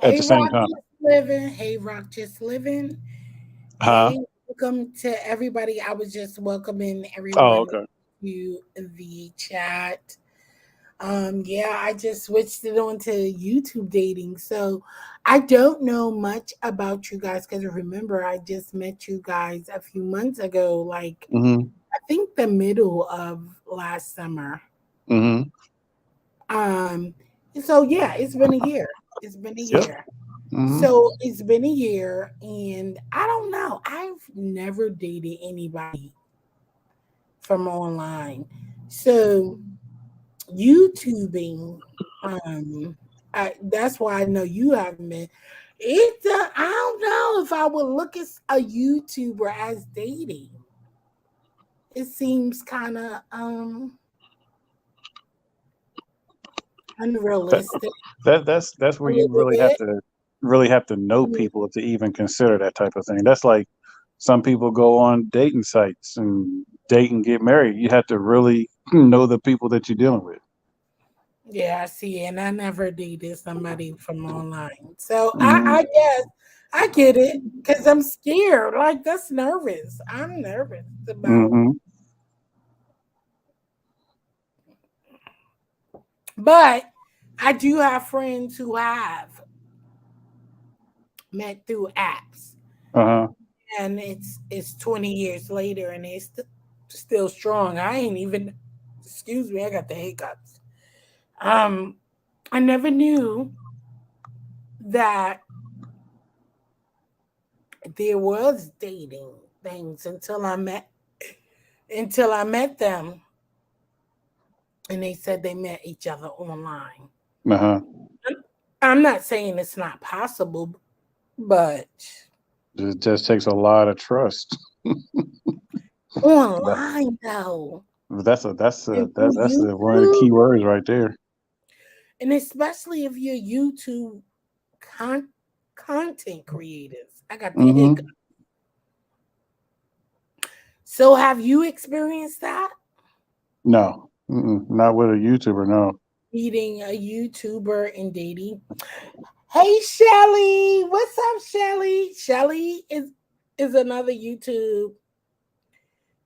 at Hey the same Rock time. just living. Hey Rock just living. Huh? Hey, welcome to everybody. I was just welcoming Oh, everyone okay. to the chat. Yeah, I just switched it on to YouTube dating. So I don't know much about you guys because remember I just met you guys a few months ago, like Mm-hmm. I think the middle of last summer. Mm-hmm. Um, so yeah, it's been a year. It's been a Yep. year. Mm-hmm. So it's been a year, and I don't know. I've never dated anybody from online. So YouTubing, that's why I know you haven't been. I don't know if I would look at a YouTuber as dating. It seems kind of That, unrealistic that's a where you little bit. really have to know people to even consider that type of thing. That's like some people go on dating sites and date and get married. You have to really know the people that you're dealing with. Yeah, I see, and I never dated somebody from online, so Mm-hmm. I guess I get it because I'm scared. Like that's nervous. I'm nervous about, Mm-hmm. but I do have friends who have met through apps, Uh-huh. and it's 20 years later, and it's still strong. I ain't even. Excuse me, I got the hiccups. Um, I never knew that there was dating things until I met them and they said they met each other online. Uh-huh. I'm not saying it's not possible, but It just takes a lot of trust. That, online though, and through that's one of the YouTube, key words right there. and especially if you're YouTube con- content creators. I got the hiccup. Mm-hmm. So have you experienced that? No, not with a YouTuber. No. Meeting a YouTuber and dating? Hey Shelly, what's up, Shelly? Shelly is another YouTube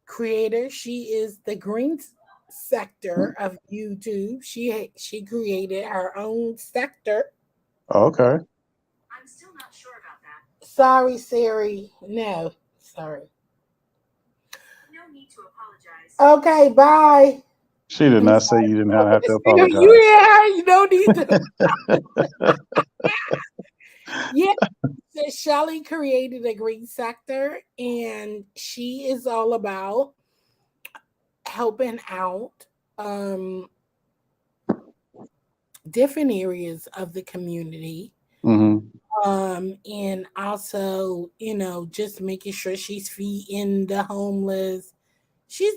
creator. She is the green sector of YouTube. She created her own sector. Oh, okay. I'm still not sure about that. Sorry, Siri. No, sorry. Okay, bye. She did I'm not say sorry. you didn't have to You apologize. hear her? You don't need to. Yeah. So Shelly created a green sector, and she is all about helping out different areas of the community. Mm-hmm. And also, just making sure she's feeding the homeless. She's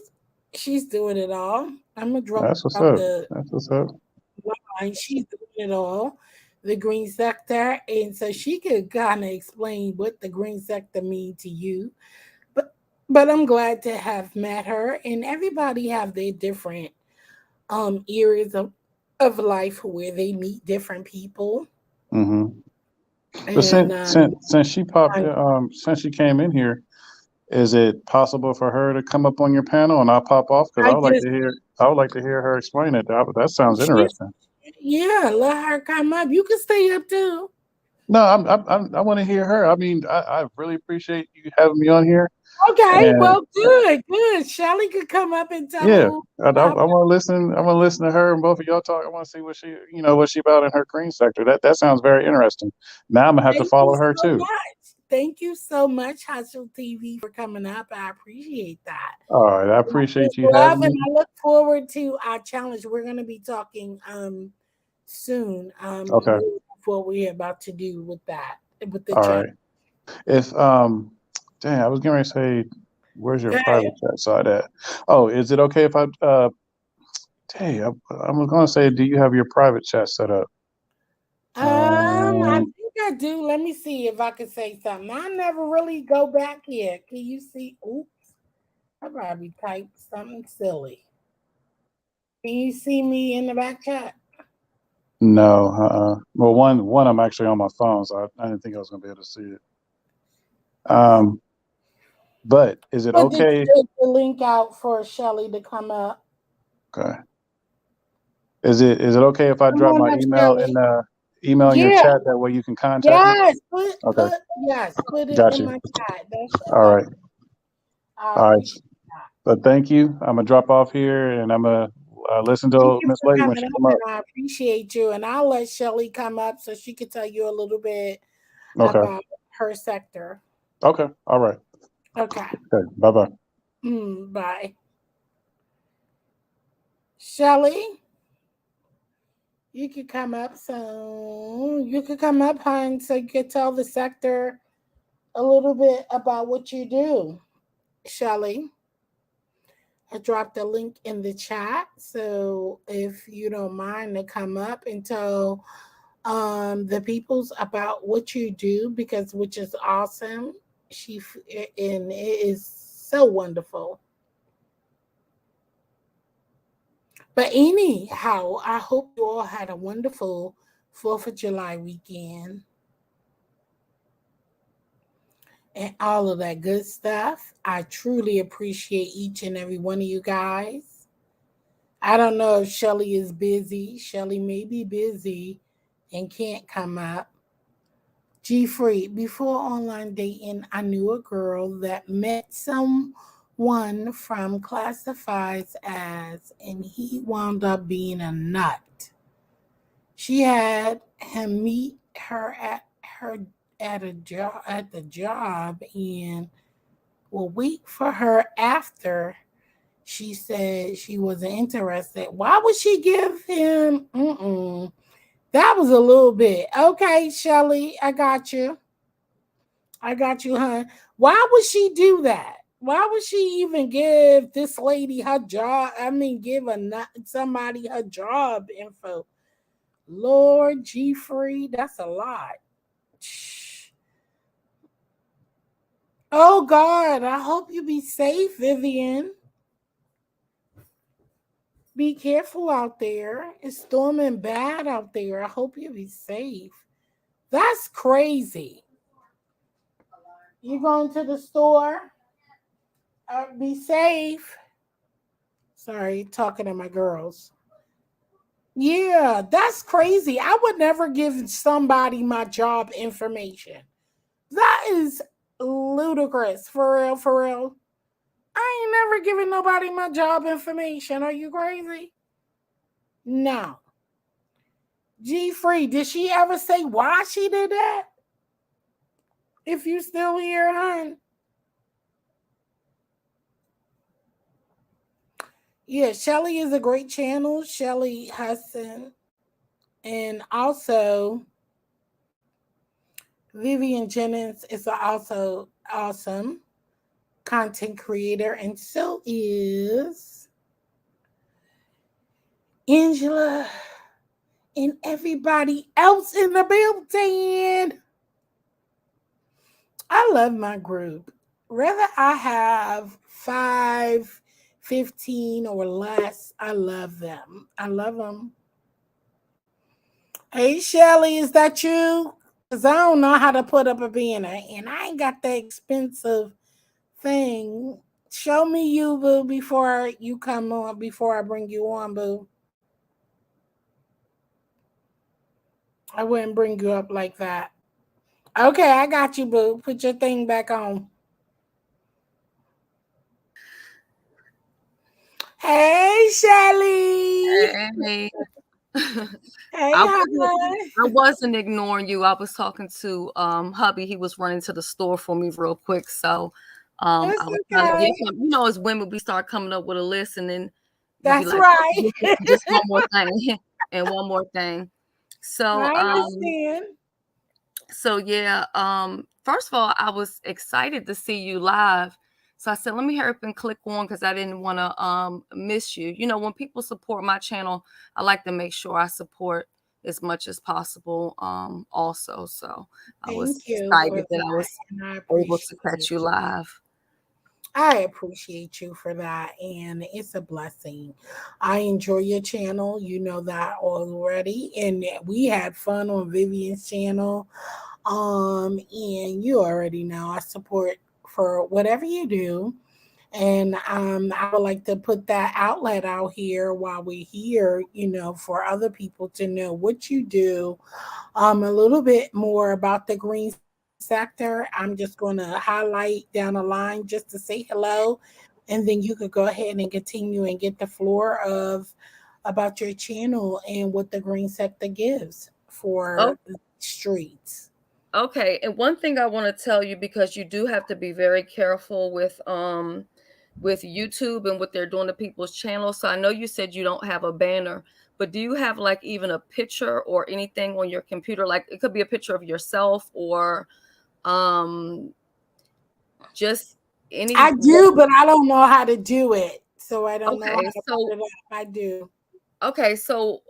she's doing it all. I'm gonna drop That's what's out up. the That's what's up. line. She's doing it all, the green sector, and so she could kind of explain what the green sector mean to you. But I'm glad to have met her, and everybody have their different areas of life where they meet different people. Mm-hmm. But And since she popped, I since she came in here, is it possible for her to come up on your panel and I'll pop off? Because I I would like just to hear. I would like to hear her explain it. That sounds she's interesting. yeah, let her come up. You can stay up too. No, I want to hear her. I mean, I really appreciate you having me on here. Okay, And well, good, good. Shelly could come up and yeah, tell I about. want to listen. I want to listen to her and both of y'all talk. I want to see what she about in her green sector. That sounds very interesting. Now I'm gonna have to Thank you follow her so too. much. Thank you so much, Hustle TV, for coming up. I appreciate that. All right, I Love appreciate you having and me. I look forward to our challenge. We're going to be talking soon. Okay, What we're about to do with that, with the all challenge. right. If dang, I was going to say, where's your Okay. private chat side at? Oh, is it okay if dang, I was going to say, do you have your private chat set up? I Um, think I do. Let me see if I can say something. I never really go back here. Can you see? Oops, I probably typed something silly. Can you see me in the back chat? no. Well, one, I'm actually on my phone, so I didn't think I was going to be able to see it. Um, but is it Put okay? the link out for Shelly to come up. Okay. Is it okay if I Come drop on my up, email in Shelly. the email in your Yeah, chat? That way you can contact me. yes. Okay, Put it got in you. my chat. That's All right, I all right. appreciate that. But thank you. I'm gonna drop off here, and I'm gonna listen Thank to you Miss for Lady when coming she up, come up. and I appreciate you. And I'll let Shelly come up so she can tell you a little bit Okay. about her sector. Okay. All right. Okay. Okay. Bye bye. Bye. Shelly, you could come up soon. You could come up, hon, so you could tell the sector a little bit about what you do. Shelly, I dropped a link in the chat. So if you don't mind to come up and tell the peoples about what you do, because which is awesome. And it is so wonderful. But anyhow, I hope you all had a wonderful 4th of July weekend and all of that good stuff. I truly appreciate each and every one of you guys. I don't know if Shelly is busy. Shelly may be busy and can't come up. G Free, before online dating, I knew a girl that met someone from classifieds as, and he wound up being a nut. She had him meet her at a job at the job and will wait for her after she said she wasn't interested. Why would she give him? That was a little bit okay, Shelly. I got you. I got you, huh? Why would she do that? Why would she even give this lady her job? I mean, give somebody her job info. Lord G Free, that's a lot. Oh God, I hope you be safe, Vivian. Be careful out there. It's storming bad out there. I hope you be safe. That's crazy. You going to the store? Be safe. Sorry, talking to my girls. Yeah, that's crazy. I would never give somebody my job information. That is ludicrous. For real, for real. I ain't never giving nobody my job information. Are you crazy? No. G Free, did she ever say why she did that? If you still here, hon. Yeah, Shelly is a great channel. Shelly Hudson. And also Vivian Jennings is also awesome content creator. And so is Angela and everybody else in the building. I love my group. Whether I have 5, 15 or less, I love them. I love them. Hey, Shelly, is that you? Because I don't know how to put up a banner, and I ain't got that expensive thing. Show me you, boo, before you come on, before I bring you on, boo. I wouldn't bring you up like that. Okay, I got you, boo. Put your thing back on. Hey, Shelly. Hey. Hey, I wasn't ignoring you. I was talking to hubby. He was running to the store for me real quick. So I was trying to get some, as women, we start coming up with a list and then that's like, right. Just one more thing and one more thing. So I understand. So yeah, first of all, I was excited to see you live. So I said, let me hurry up and click on because I didn't want to miss you. When people support my channel, I like to make sure I support as much as possible also. So I was excited that I was able to catch you live. I appreciate you for that, and it's a blessing. I enjoy your channel. You know that already, and we had fun on Vivian's channel. And you already know I support for whatever you do. And I would like to put that outlet out here while we're here, for other people to know what you do. A little bit more about the green sector. I'm just going to highlight down the line just to say hello. And then you could go ahead and continue and get the floor about your channel and what the green sector gives for the streets. Okay. And one thing I want to tell you, because you do have to be very careful with YouTube and what they're doing to people's channels. So I know you said you don't have a banner, but do you have like even a picture or anything on your computer? Like it could be a picture of yourself or just any. I do, but I don't know how to do it. So I don't know how to put it up. I do. Okay. So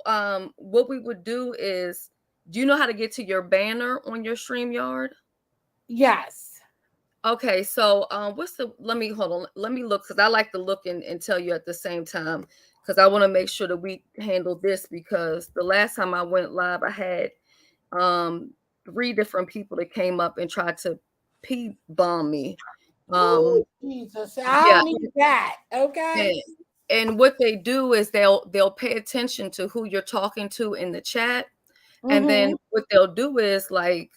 what we would do is, do you know how to get to your banner on your StreamYard? Yes. Okay, so let me hold on. Let me look because I like to look and tell you at the same time because I want to make sure that we handle this because the last time I went live, I had 3 different people that came up and tried to bomb me. Jesus, I don't need that. Okay. And what they do is they'll pay attention to who you're talking to in the chat. Mm-hmm. And then what they'll do is like,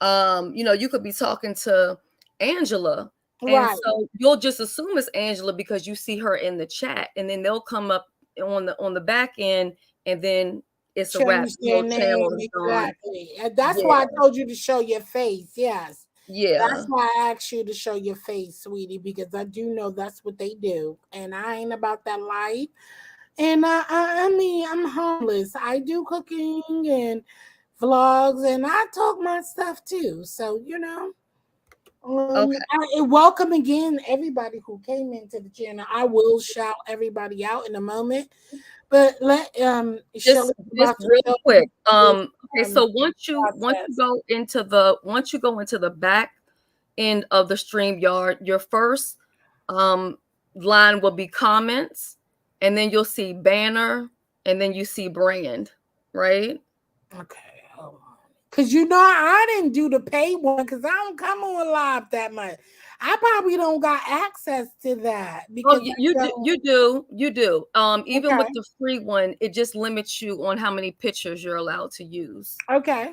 you could be talking to Angela, and so you'll just assume it's Angela because you see her in the chat, and then they'll come up on the back end, and then it's a wrap. Exactly. That's why I told you to show your face. Yes. Yeah. That's why I asked you to show your face, sweetie, because I do know that's what they do, and I ain't about that life. And I mean, I'm homeless. I do cooking and vlogs, and I talk my stuff too. So welcome again, everybody who came into the channel. I will shout everybody out in a moment, but let just real quick. Okay, so once you go into the back end of the StreamYard, your first line will be comments, and then you'll see banner, and then you see brand, right? Okay. Because I didn't do the pay one because I don't come on live that much. I probably don't got access to that. Because you do. Even with the free one, it just limits you on how many pictures you're allowed to use. Okay.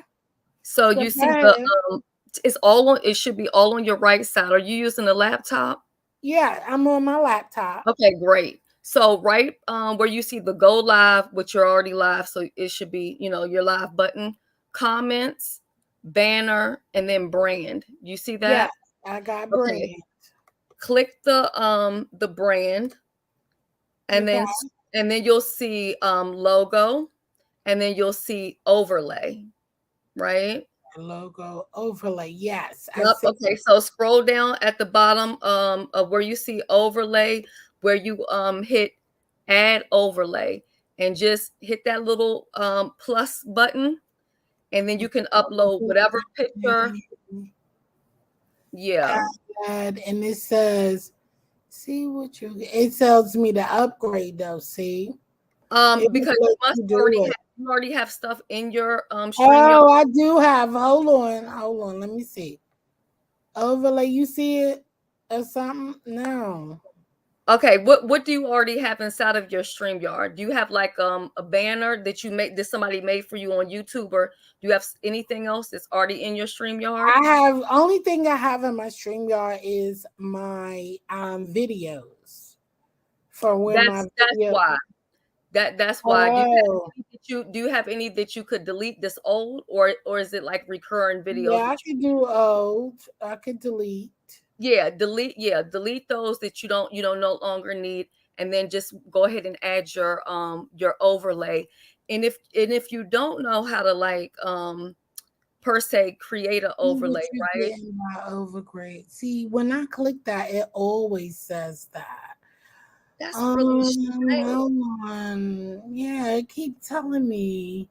So you see it should be all on your right side. Are you using a laptop? Yeah, I'm on my laptop. Okay, great. So right where you see the go live, which you're already live, so it should be, your live button, comments, banner, and then brand. You see Yeah, that? I got Okay. brand. Click the brand, and Okay. then you'll see logo, and then you'll see overlay, right? Logo overlay. Yes, I Yep. see. Okay. So scroll down at the bottom of where you see overlay, where you hit add overlay, and just hit that little plus button, and then you can upload whatever picture. Yeah. And it says, see what you. It tells me to upgrade though. See, it would Because let you do it. you already have stuff in your StreamYard. Oh, I do have. Hold on. Let me see. Overlay. You see it or something? No. Okay, what do you already have inside of your StreamYard? Do you have like a banner that somebody made for you on YouTube, or do you have anything else that's already in your StreamYard? I have only thing I have in my StreamYard is my videos for when my That's video. why. That's why. Oh, Do you have any that you could delete this old, or is it like recurring videos yeah, I that could do old. I could delete. delete those that you don't no longer need, and then just go ahead and add your overlay. And if you don't know how to like per se create an See what overlay, you right? get in my overgrade. See, when I click that, it always says that. That's really strange. Hold on. Yeah, it keep telling me.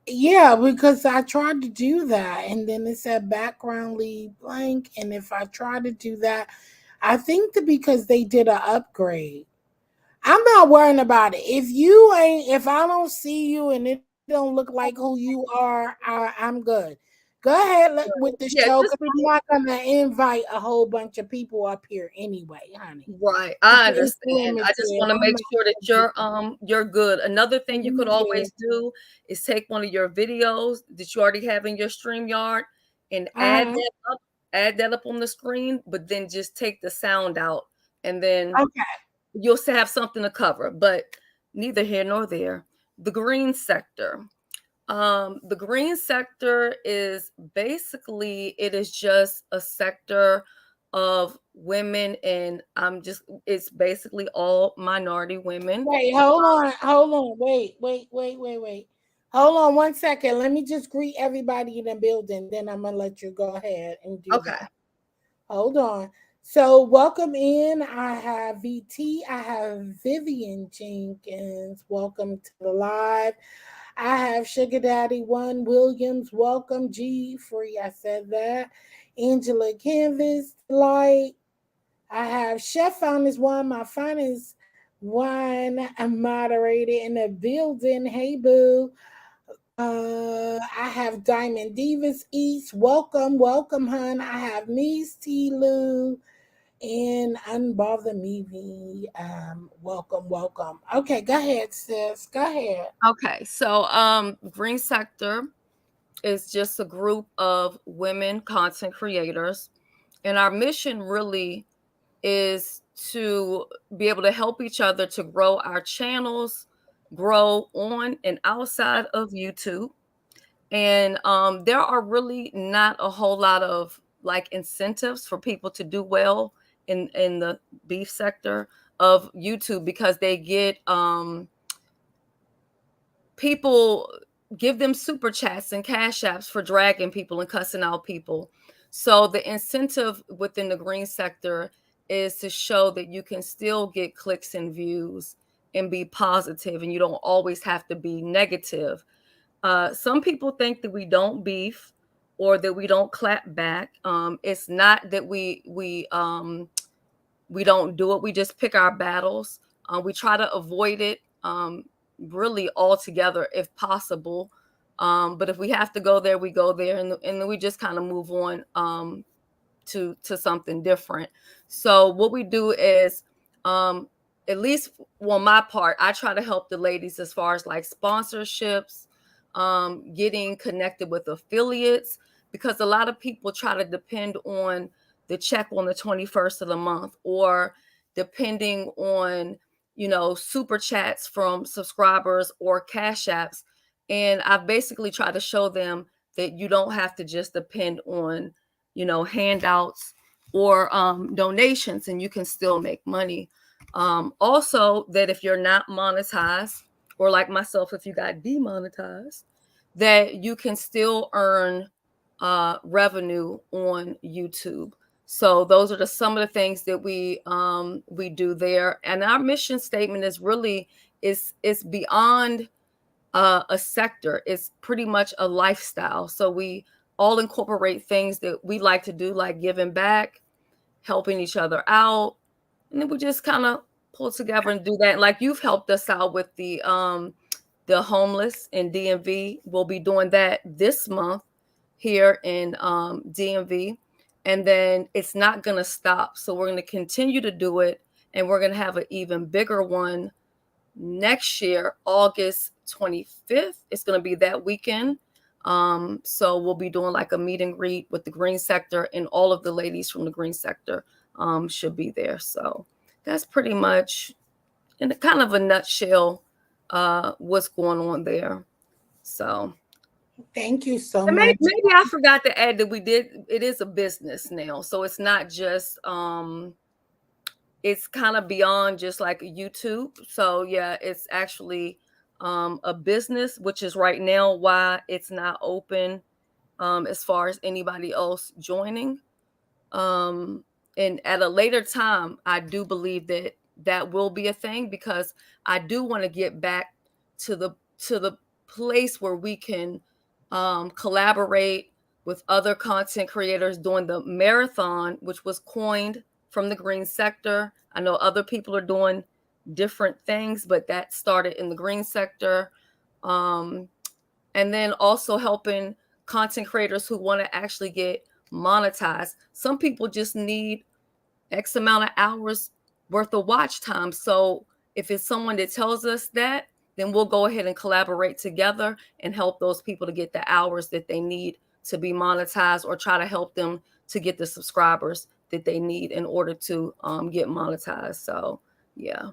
Yeah, because I tried to do that and then it said background leave blank. And if I try to do that, I think that because they did an upgrade. I'm not worrying about it. If I don't see you and it don't look like who you are, I'm good. Go ahead with the Yeah, show just because I'm not gonna invite a whole bunch of people up here anyway, honey. right. It's I it's understand. I just limited. want to I'm make not sure that gonna you're good. Another thing you do could it. always do is take one of your videos that you already have in your StreamYard and Uh-huh. add that up on the screen, but then just take the sound out, and then Okay. you'll still have something to cover. But neither here nor there. The green sector. The green sector is basically, it is just a sector of women, and it's basically all minority women. Wait, hold on. Wait. Hold on 1 second. Let me just greet everybody in the building. Then I'm gonna let you go ahead and do Okay. that. Hold on. So welcome in. I have VT. I have Vivian Jenkins. Welcome to the live. I have Sugar Daddy One Williams. Welcome G Free. I said that. Angela Canvas Light. I have Chef Found One, my finest wine moderator in the building. Hey boo. I have Diamond Divas East. Welcome, hun. I have Mies T. Lou and Unbother Me. Welcome. Okay, go ahead, sis. Go ahead. Okay. So green sector is just a group of women content creators, and our mission really is to be able to help each other to grow our channels, grow on and outside of YouTube. And there are really not a whole lot of like incentives for people to do well in the beef sector of YouTube, because they get people give them super chats and cash apps for dragging people and cussing out people. So the incentive within the green sector is to show that you can still get clicks and views and be positive, and you don't always have to be negative. Some people think that we don't beef or that we don't clap back. It's not that we don't do it. We just pick our battles. We try to avoid it really altogether if possible. But if we have to go there, we go there, and then we just kind of move on to something different. So what we do is, at least on my part, I try to help the ladies as far as like sponsorships, getting connected with affiliates, because a lot of people try to depend on the check on the 21st of the month, or depending on, super chats from subscribers or cash apps. And I've basically tried to show them that you don't have to just depend on, handouts or donations, and you can still make money. Also, that if you're not monetized, or like myself, if you got demonetized, that you can still earn revenue on YouTube. So those are some of the things that we do there. And our mission statement is really it's beyond a sector. It's pretty much a lifestyle. So we all incorporate things that we like to do, like giving back, helping each other out, and then we just kind of pull together and do that. Like you've helped us out with the homeless in DMV. We'll be doing that this month here in DMV, and then it's not going to stop. So we're going to continue to do it, and we're going to have an even bigger one next year, August 25th. It's going to be that weekend. So we'll be doing like a meet and greet with the green sector, and all of the ladies from the green sector should be there. So that's pretty much, in a kind of a nutshell, what's going on there. So thank you so and much. maybe I forgot to add that it is a business now. So it's not just it's kind of beyond just like YouTube. So yeah, it's actually a business, which is right now why it's not open as far as anybody else joining. And at a later time, I do believe that will be a thing, because I do want to get back to the place where we can collaborate with other content creators doing the marathon, which was coined from the green sector. I know other people are doing different things, but that started in the green sector. And then also helping content creators who want to actually get monetized. Some people just need X amount of hours worth of watch time. So if it's someone that tells us that, then we'll go ahead and collaborate together and help those people to get the hours that they need to be monetized, or try to help them to get the subscribers that they need in order to get monetized. So yeah.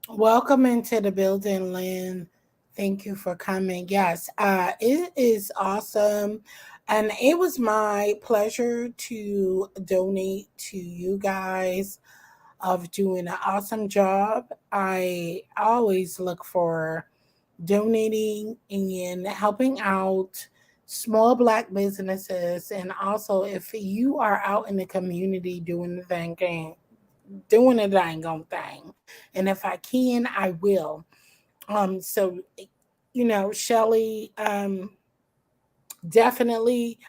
Welcome into the building, Lynn. Thank you for coming. Yes, it is awesome. And it was my pleasure to donate to you guys, of doing an awesome job. I always look for donating and helping out small Black businesses. And also, if you are out in the community doing the doing a dang on thing, and if I can, I will. So Shelly, definitely,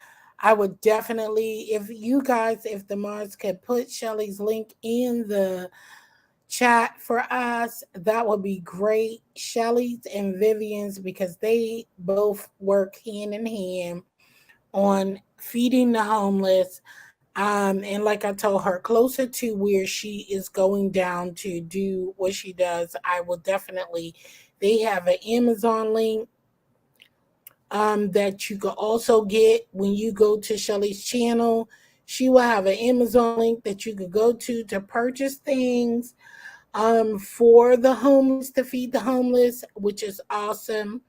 I would definitely, if the Mars could put Shelly's link in the chat for us, that would be great. Shelly's and Vivian's, because they both work hand in hand on feeding the homeless. And like I told her, closer to where she is going down to do what she does, I will definitely, they have an Amazon link that you can also get when you go to Shelly's channel. She will have an Amazon link that you could go to purchase things for the homeless, to feed the homeless, which is awesome.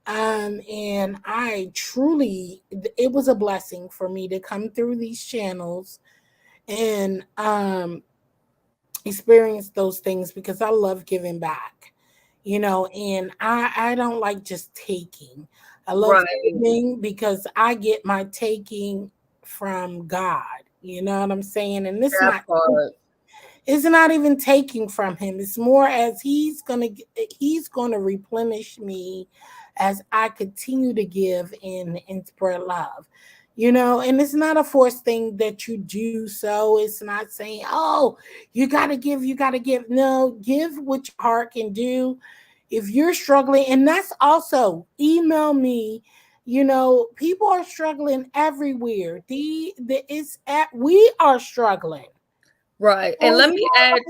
And I truly, it was a blessing for me to come through these channels and experience those things, because I love giving back, and I don't like just taking. I love giving, because I get my taking from God. You know what I'm saying? And it's not even taking from him. It's more as he's gonna replenish me as I continue to give and spread love. And it's not a forced thing that you do. So it's not saying, oh, you gotta give. No, give what your heart can do. If you're struggling, and that's also, email me. People are struggling everywhere. We are struggling. Right. And let me add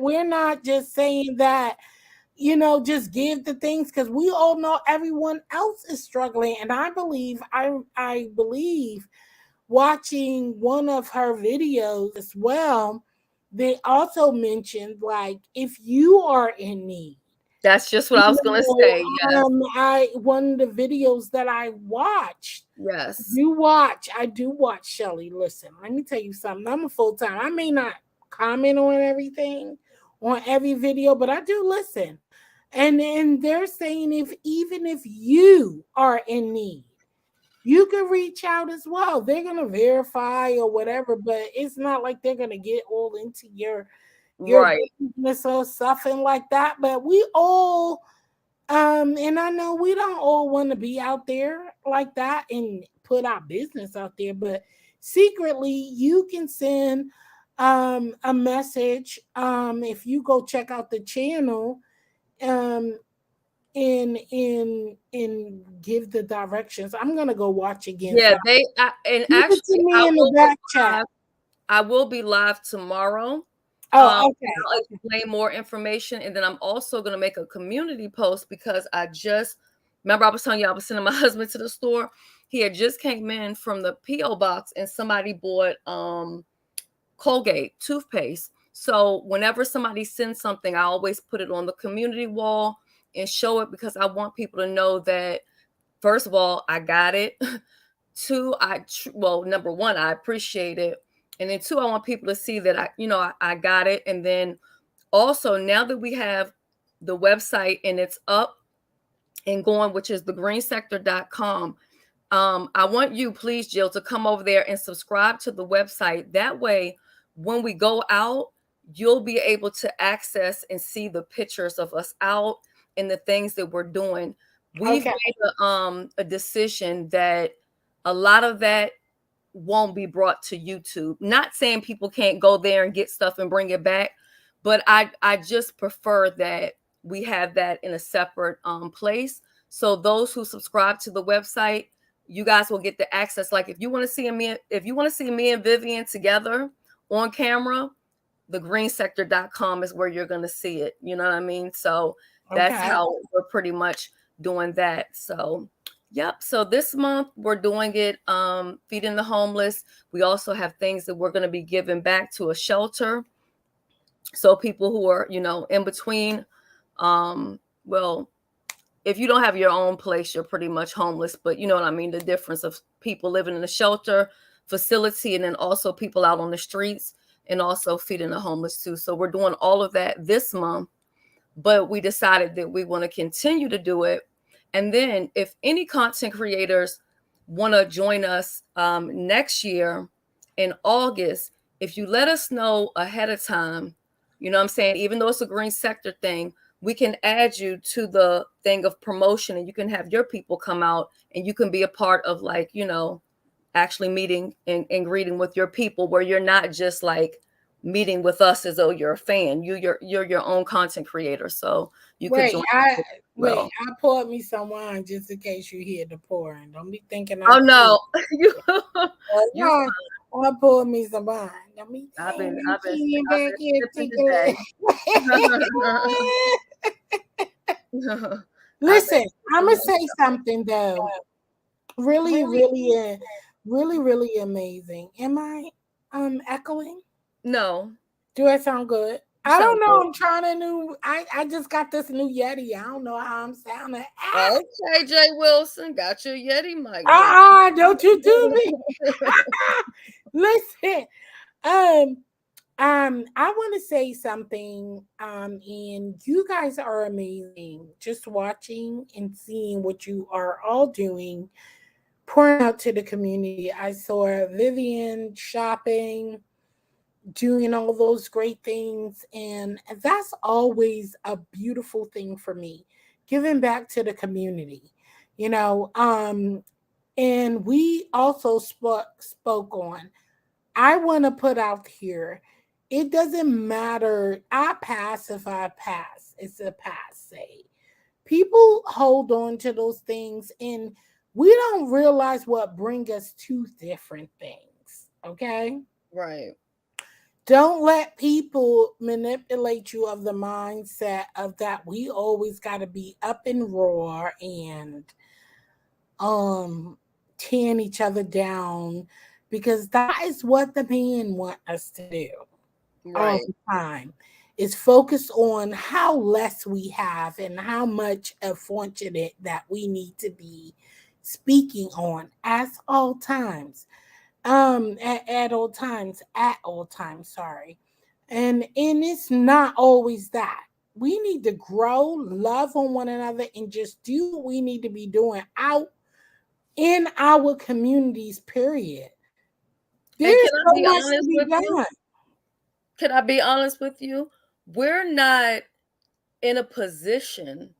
we're not just saying that, just give the things, because we all know everyone else is struggling. And I believe watching one of her videos as well, they also mentioned like if you are in need. That's just what I was gonna say. Yes. I one of the videos that I watched. Yes. I do watch Shelly. Listen, let me tell you something. I'm a full-time. I may not comment on everything on every video, but I do listen. And they're saying even if you are in need, you can reach out as well. They're gonna verify or whatever, but it's not like they're gonna get all into your Right. business or something like that. But we all and I know we don't all want to be out there like that and put our business out there, but secretly you can send a message if you go check out the channel um and give the directions. I'm gonna go watch again. Yeah, So and give it to actually me in the back chat. I will be live tomorrow. Oh, okay. I'll explain more information, and then I'm also going to make a community post because I just remember I was telling you I was sending my husband to the store. He had just came in from the PO box, and somebody bought Colgate toothpaste. So whenever somebody sends something, I always put it on the community wall and show it because I want people to know that first of all, I got it. Two, number one, I appreciate it. And then two, I want people to see that I got it. And then also now that we have the website and it's up and going, which is thegreensector.com, I want you, please, Jill, to come over there and subscribe to the website. That way, when we go out, you'll be able to access and see the pictures of us out and the things that we're doing. We've made a decision that a lot of that won't be brought to YouTube. Not saying people can't go there and get stuff and bring it back, but I just prefer that we have that in a separate place. So those who subscribe to the website, you guys will get the access. Like if you want to see me and Vivian together on camera, thegreensector.com is where you're going to see it. You know what I mean? So that's how we're pretty much doing that. So yep. So this month we're doing it, feeding the homeless. We also have things that we're going to be giving back to a shelter. So people who are, in between, well, if you don't have your own place, you're pretty much homeless, but you know what I mean? The difference of people living in a shelter facility and then also people out on the streets and also feeding the homeless too. So we're doing all of that this month, but we decided that we want to continue to do it. And then if any content creators want to join us next year in August, if you let us know ahead of time, you know what I'm saying? Even though it's a green sector thing, we can add you to the thing of promotion and you can have your people come out and you can be a part of actually meeting and greeting with your people where you're not just like meeting with us as though you're a fan. You're your own content creator. So you can join. I poured me some wine just in case you hear the pouring. Don't be thinking oh no. I poured me some wine. I've been sipping today. Listen, I'm gonna say something though. Really amazing. Am I echoing? No. Do I sound good? I don't know. I'm trying a new. I just got this new Yeti. I don't know how I'm sounding. Okay, Jay Wilson, got your Yeti mic. Don't you do me. Listen, I want to say something. And you guys are amazing. Just watching and seeing what you are all doing, pouring out to the community. I saw Vivian shopping, doing all those great things, and that's always a beautiful thing for me, giving back to the community, and we also spoke on, I want to put out here, it doesn't matter, I pass if I pass, it's a pass, say. People hold on to those things and we don't realize what brings us two different things, okay? Right. Don't let people manipulate you of the mindset of that we always got to be up and raw and tearing each other down, because that is what the men want us to do all Right. the time, is focus on how less we have and how much fortunate that we need to be speaking on at all times. At all times, sorry. And it's not always that. We need to grow, love on one another, and just do what we need to be doing out in our communities, period. And There's can I so be much to honest be with you? done. Can I be honest with you? We're not in a position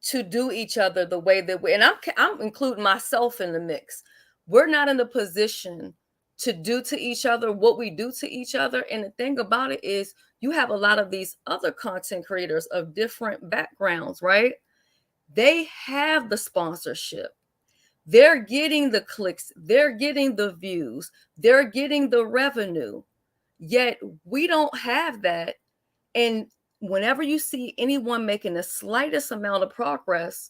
to do each other the way that we, and I'm including myself in the mix. We're not in a position to do to each other what we do to each other. And the thing about it is, you have a lot of these other content creators of different backgrounds, right? They have the sponsorship. They're getting the clicks, they're getting the views, they're getting the revenue. Yet we don't have that. And whenever you see anyone making the slightest amount of progress,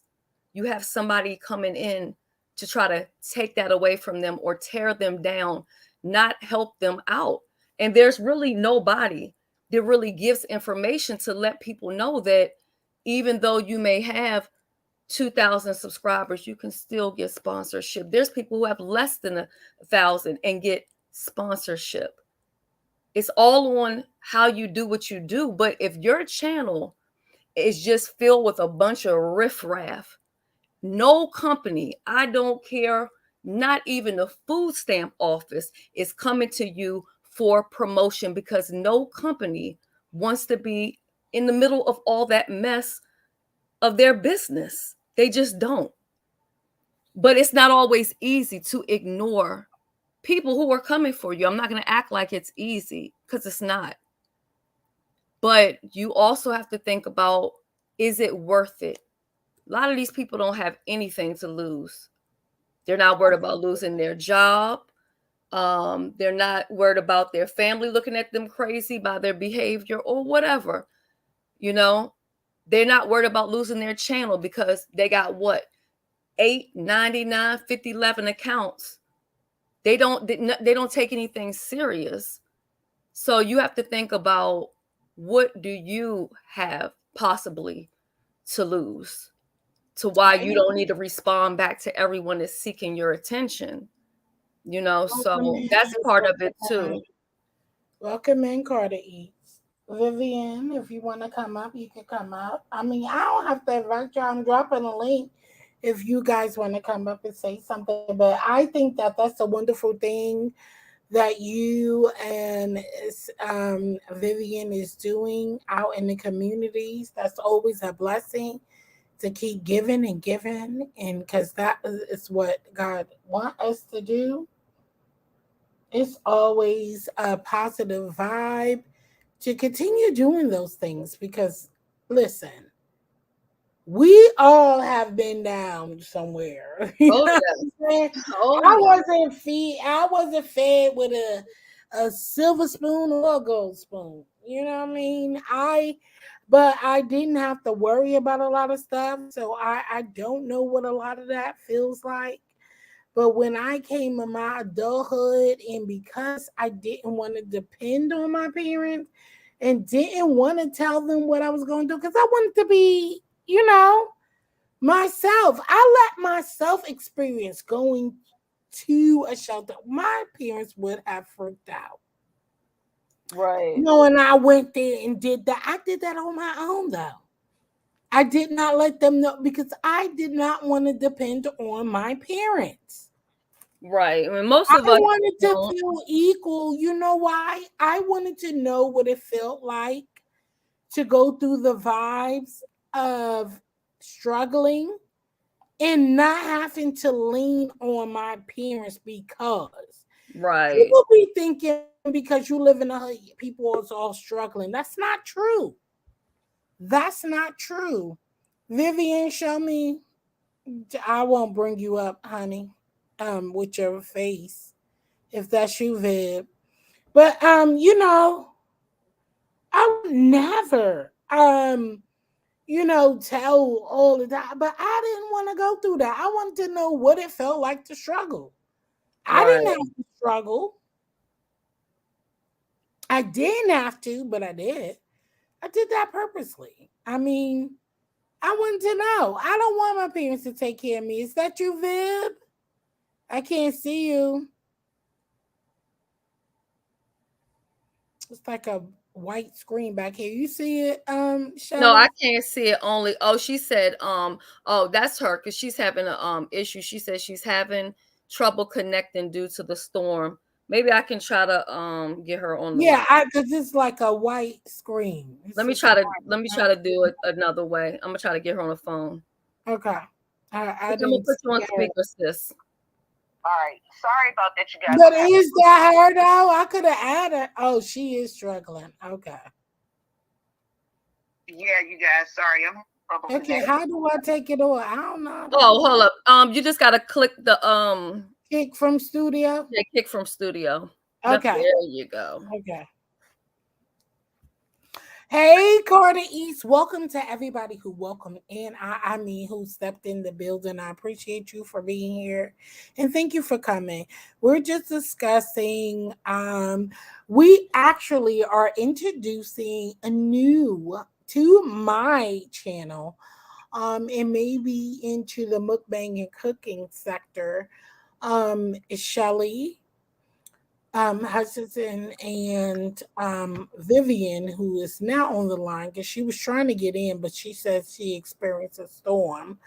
you have somebody coming in to try to take that away from them or tear them down, not help them out. And there's really nobody that really gives information to let people know that even though you may have 2,000 subscribers, you can still get sponsorship. There's people who have less than 1,000 and get sponsorship. It's all on how you do what you do. But if your channel is just filled with a bunch of riffraff, no company, I don't care, not even the food stamp office is coming to you for promotion, because no company wants to be in the middle of all that mess of their business. They just don't. But it's not always easy to ignore people who are coming for you. I'm not going to act like it's easy, because it's not. But you also have to think about, is it worth it? A lot of these people don't have anything to lose. They're not worried about losing their job. They're not worried about their family looking at them crazy by their behavior or whatever. You know, they're not worried about losing their channel because they got what, 8, 99, 50, 11 accounts. They don't take anything serious. So you have to think about, what do you have possibly to lose, to why you don't need to respond back to everyone that's seeking your attention, so that's part of it too. Welcome in, Carter Eats. Vivian, if you want to come up, you can come up. I mean, I don't have to invite you. I'm dropping a link if you guys want to come up and say something. But I think that that's a wonderful thing that you and Vivian is doing out in the communities. That's always a blessing, to keep giving and giving, and because that is what God wants us to do. It's always a positive vibe to continue doing those things, because listen, we all have been down somewhere. You Oh know what yeah. I'm saying? Oh I yeah. wasn't fed with a silver spoon or a gold spoon. You know what I mean? But I didn't have to worry about a lot of stuff. So I don't know what a lot of that feels like. But when I came in my adulthood, and because I didn't want to depend on my parents and didn't want to tell them what I was going to do, because I wanted to be, myself. I let myself experience going to a shelter. My parents would have freaked out. Right. And I went there and did that. I did that on my own, though. I did not let them know, because I did not want to depend on my parents. Right. I mean, most I of us wanted to don't. feel equal. You know why? I wanted to know what it felt like to go through the vibes of struggling and not having to lean on my parents, because Right. people be thinking because you live in a hood, people are all struggling. That's not true. That's not true. Vivian, show me. I won't bring you up, honey, with your face, if that's you, Viv. But I would never tell all of that. But I didn't want to go through that. I wanted to know what it felt like to struggle. I didn't Right. have to struggle. I didn't have to, but I did. I did that purposely. I mean, I wanted to know. I don't want my parents to take care of me. Is that you, Vib? I can't see you. It's like a white screen back here. You see it, Shelly? No, I can't see it only. Oh, she said, oh, that's her because she's having a issue. She said she's having trouble connecting due to the storm. Maybe I can try to get her on the Yeah, line. because it's like a white screen. Let me try to do it another way. I'm gonna try to get her on the phone. Okay. I I'm gonna didn't put you on see her. speaker, sis. All right. Sorry about that, you guys. But is that her though? I could have added. Oh, she is struggling. Okay. Yeah, you guys. Sorry, I'm Okay, how do I take it off? I don't know. Oh, hold up. You just gotta click the Kick from studio. yeah, kick from studio. Okay. There you go. Okay. Hey, Carter East. Welcome to everybody who welcomed in. I mean, who stepped in the building. I appreciate you for being here. And thank you for coming. We're just discussing, we actually are introducing a new to my channel. And maybe into the mukbang and cooking sector. Shelly Hutchinson and Vivian, who is now on the line because she was trying to get in, but she says she experienced a storm.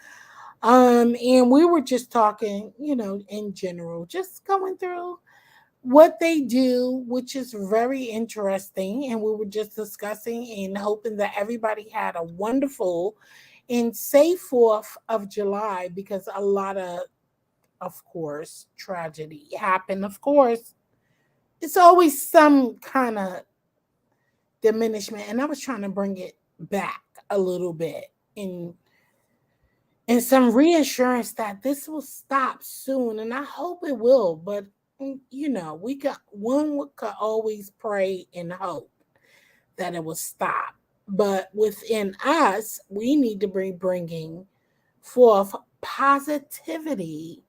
And we were just talking, in general, just going through what they do, which is very interesting. And we were just discussing and hoping that everybody had a wonderful and safe 4th of July because a lot of course, tragedy happened. Of course, it's always some kind of diminishment, and I was trying to bring it back a little bit and some reassurance that this will stop soon, and I hope it will. But we could always pray and hope that it will stop. But within us, we need to be bringing forth positivity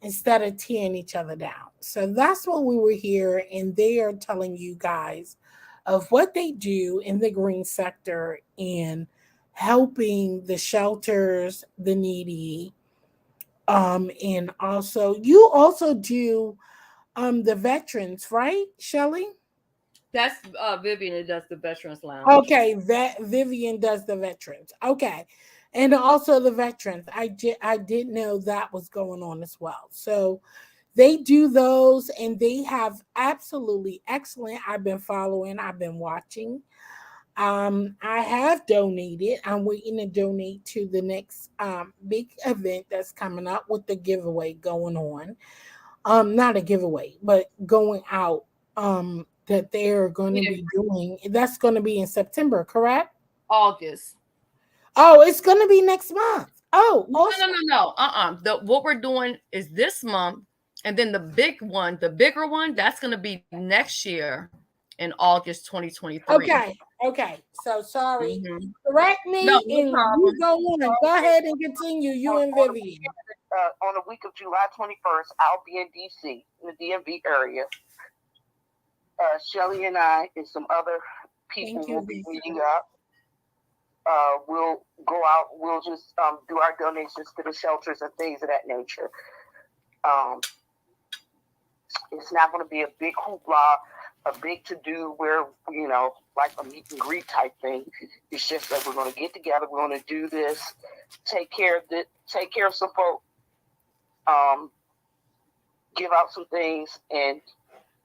instead of tearing each other down. So that's what we were here, and they are telling you guys of what they do in the green sector and helping the shelters, the needy, and also you also do the veterans, right, Shelly? That's Vivian that does the Veterans Lounge. Okay, Vivian does the veterans. Okay. And also the veterans. I did know that was going on as well. So they do those and they have absolutely excellent. I've been following, I've been watching. I have donated. I'm waiting to donate to the next big event that's coming up with the giveaway going on. Not a giveaway, but going out that they're going to be doing. That's going to be in September, correct? August. Oh, it's going to be next month. Oh, awesome. No. What we're doing is this month, and then the bigger one, that's going to be next year in August 2023. Okay. So sorry. Correct me. No and problem. You go on. Go ahead and continue. You and Vivian. On the week of July 21st, I'll be in D.C., in the DMV area. Shelly and I and some other people will be meeting up. We'll go out. We'll just do our donations to the shelters and things of that nature. It's not going to be a big hoopla, a big to-do where, like a meet and greet type thing. It's just that we're going to get together. We're going to do this, take care of some folk, give out some things, and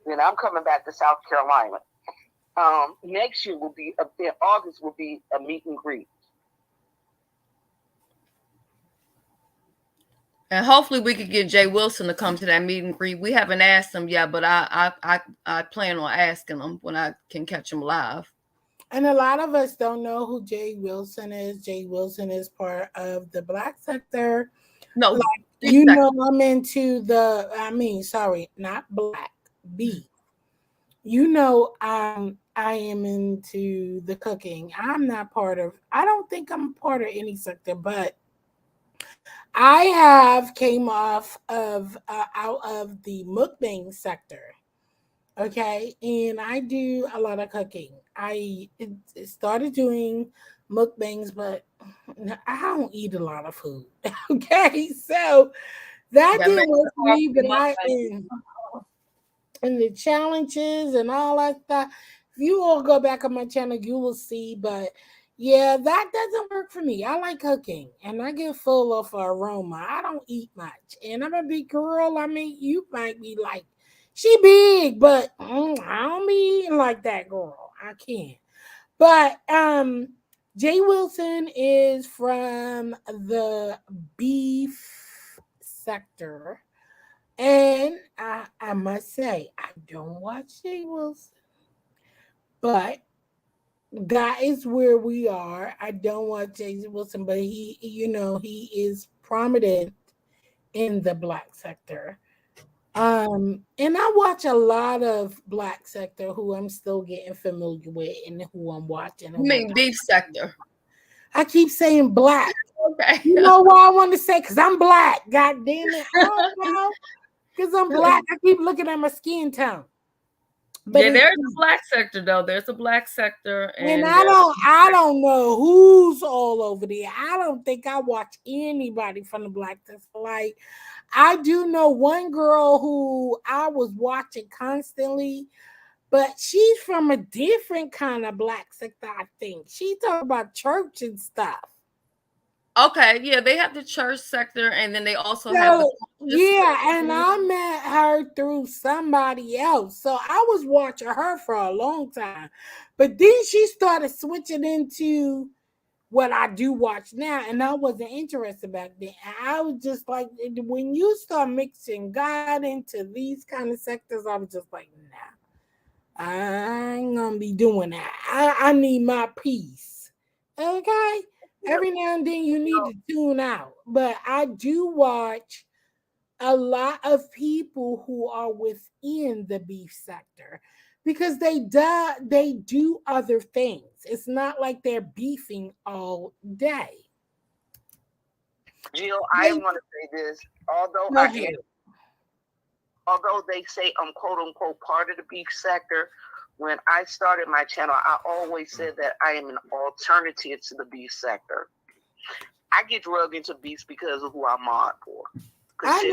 then I'm coming back to South Carolina. Next year in August will be a meet and greet. And hopefully we could get Jay Wilson to come to that meet and greet. We haven't asked him yet, but I plan on asking him when I can catch him live. And a lot of us don't know who Jay Wilson is. Jay Wilson is part of the Black sector. No, I'm into not Black, B. I am into the cooking. I don't think I'm part of any sector, but I have came off of out of the mukbang sector. Okay, and I do a lot of cooking. Started doing mukbangs, but I don't eat a lot of food. Okay, so that That didn't makes work it for hard me, for but I mukbang. and the challenges and all that stuff. If you all go back on my channel, you will see. But yeah, that doesn't work for me. I like cooking and I get full of aroma. I don't eat much. And I'm a big girl. I mean, you might be like, she big, but I don't be eating like that girl. I can't. But Jay Wilson is from the beef sector. And I must say, I don't watch Jay Wilson, but that is where we are. I don't watch Jay Wilson, but he is prominent in the black sector. And I watch a lot of black sector who I'm still getting familiar with and who I'm watching You and mean whatnot. beef sector? I keep saying black. Okay. You know why I want to say? Because I'm black. God damn it. I don't know. Because I'm black. I keep looking at my skin tone. But Yeah, there's a black sector though. There's a black sector, and and I don't know who's all over there. I don't think I watch anybody from the black sector. Like I do know one girl who I was watching constantly, but she's from a different kind of black sector. I think she talk about church and stuff. okay, yeah, they have the church sector, and then they also have the So yeah, and I met her through somebody else. So I was watching her for a long time. But then she started switching into what I do watch now, and I wasn't interested back then. I was just like, when you start mixing God into these kind of sectors, I was just like, nah, I ain't gonna be doing that. I need my peace. Okay. Every now and then you need to tune out. But I do watch a lot of people who are within the beef sector because they do other things. It's not like they're beefing all day. Jill, I want to say this. Although they say I'm quote unquote part of the beef sector, when I started my channel, I always said that I am an alternative to the beef sector. I get drugged into beef because of who I mod for. I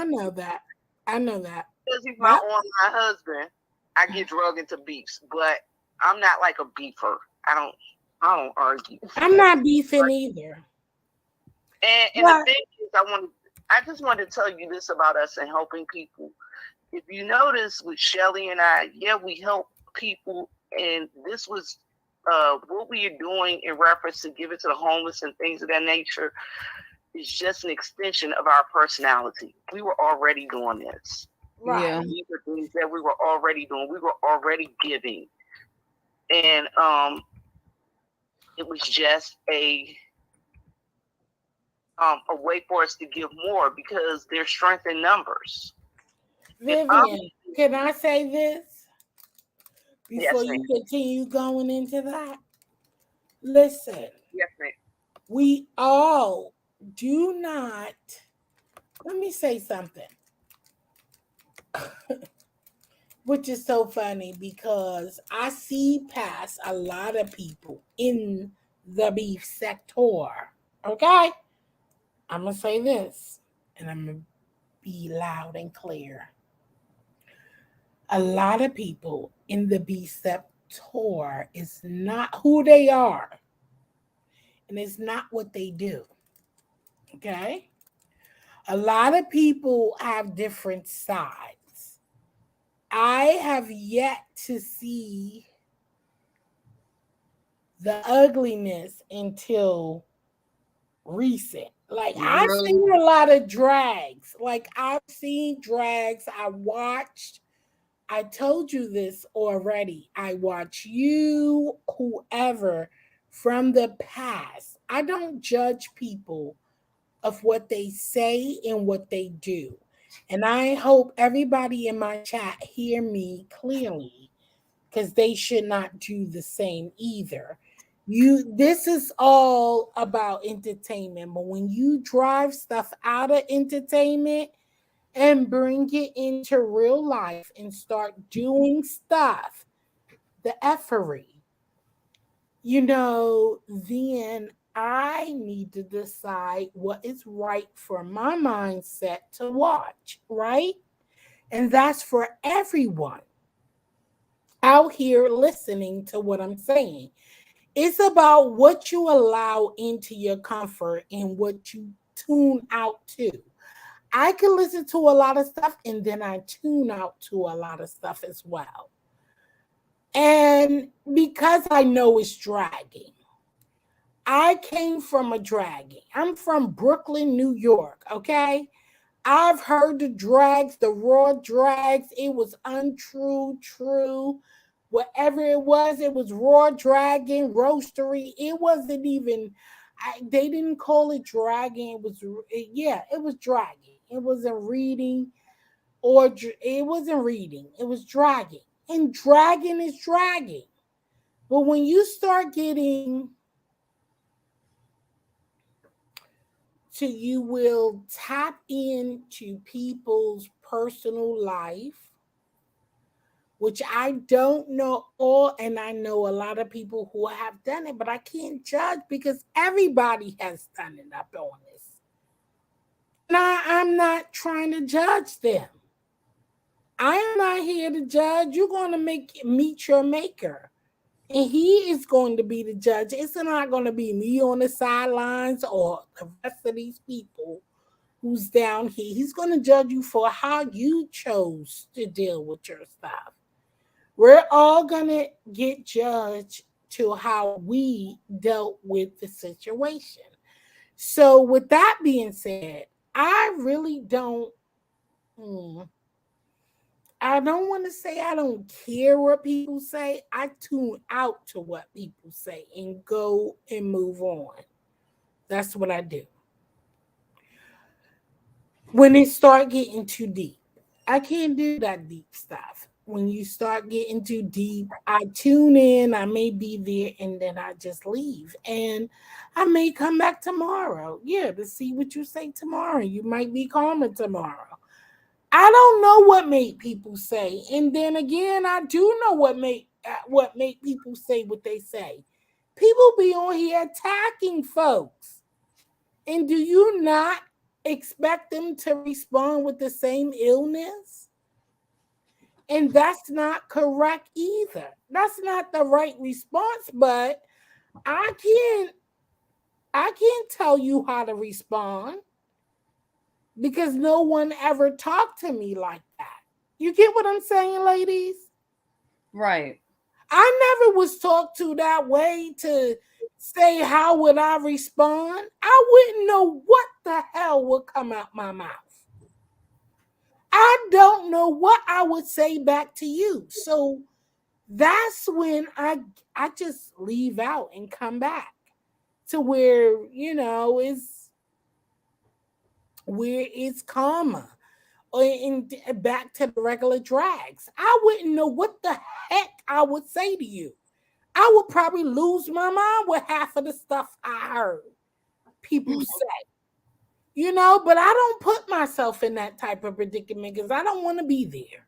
know that. Because he's my husband, I get drugged into beefs, but I'm not like a beefer. I don't argue. I'm not beefing either. And the thing is, I just want to tell you this about us and helping people. If you notice with Shelly and I, we help people, and this was what we are doing in reference to give it to the homeless and things of that nature is just an extension of our personality. We were already doing this. Right. Yeah. These are things that we were already doing. We were already giving. And it was just a way for us to give more because there's strength in numbers. Vivian, can I say this before Yes, you continue going into that? Listen. Yes, ma'am. We all do not. Let me say something, which is so funny because I see past a lot of people in the beef sector. Okay? I'm going to say this and I'm going to be loud and clear. A lot of people in the beef sector is not who they are, and it's not what they do. Okay? A lot of people have different sides. I have yet to see the ugliness until recent. Like I've seen a lot of drags. Like I've seen drags. I watched. I told you this already. I watch you, whoever, from the past. I don't judge people of what they say and what they do. And I hope everybody in my chat hear me clearly because they should not do the same either. This is all about entertainment, but when you drive stuff out of entertainment and bring it into real life and start doing stuff, the effery, then I need to decide what is right for my mindset to watch, right? And that's for everyone out here listening to what I'm saying. It's about what you allow into your comfort and what you tune out to. I can listen to a lot of stuff and then I tune out to a lot of stuff as well. And because I know it's dragging, I came from a dragging. I'm from Brooklyn, New York, okay? I've heard the drags, the raw drags. It was untrue, true. Whatever it was raw dragging, roastery. It wasn't even, they didn't call it dragging. It was dragging. It wasn't reading it wasn't reading. It was dragging. And dragging is dragging. But when you start getting you will tap into people's personal life, which I don't know all, and I know a lot of people who have done it, but I can't judge because everybody has done it up on this. And I'm not trying to judge them. I am not here to judge. You're going to meet your maker. And he is going to be the judge. It's not going to be me on the sidelines or the rest of these people who's down here. He's going to judge you for how you chose to deal with your stuff. We're all going to get judged to how we dealt with the situation. So with that being said, I really don't want to say I don't care what people say. I tune out to what people say and go and move on. That's what I do. When it start getting too deep, I can't do that deep stuff. When you start getting too deep, I tune in, I may be there, and then I just leave. And I may come back tomorrow, to see what you say tomorrow. You might be calmer tomorrow. I don't know what made people say. And then again, I do know what made people say what they say. People be on here attacking folks. And do you not expect them to respond with the same illness? And that's not correct either. That's not the right response, but I can't tell you how to respond because no one ever talked to me like that. You get what I'm saying, ladies? Right. I never was talked to that way to say how would I respond. I wouldn't know what the hell would come out my mouth. I don't know what I would say back to you. So that's when I just leave out and come back to where, it's calmer and back to the regular drags. I wouldn't know what the heck I would say to you. I would probably lose my mind with half of the stuff I heard people say, but I don't put myself in that type of predicament because I don't want to be there.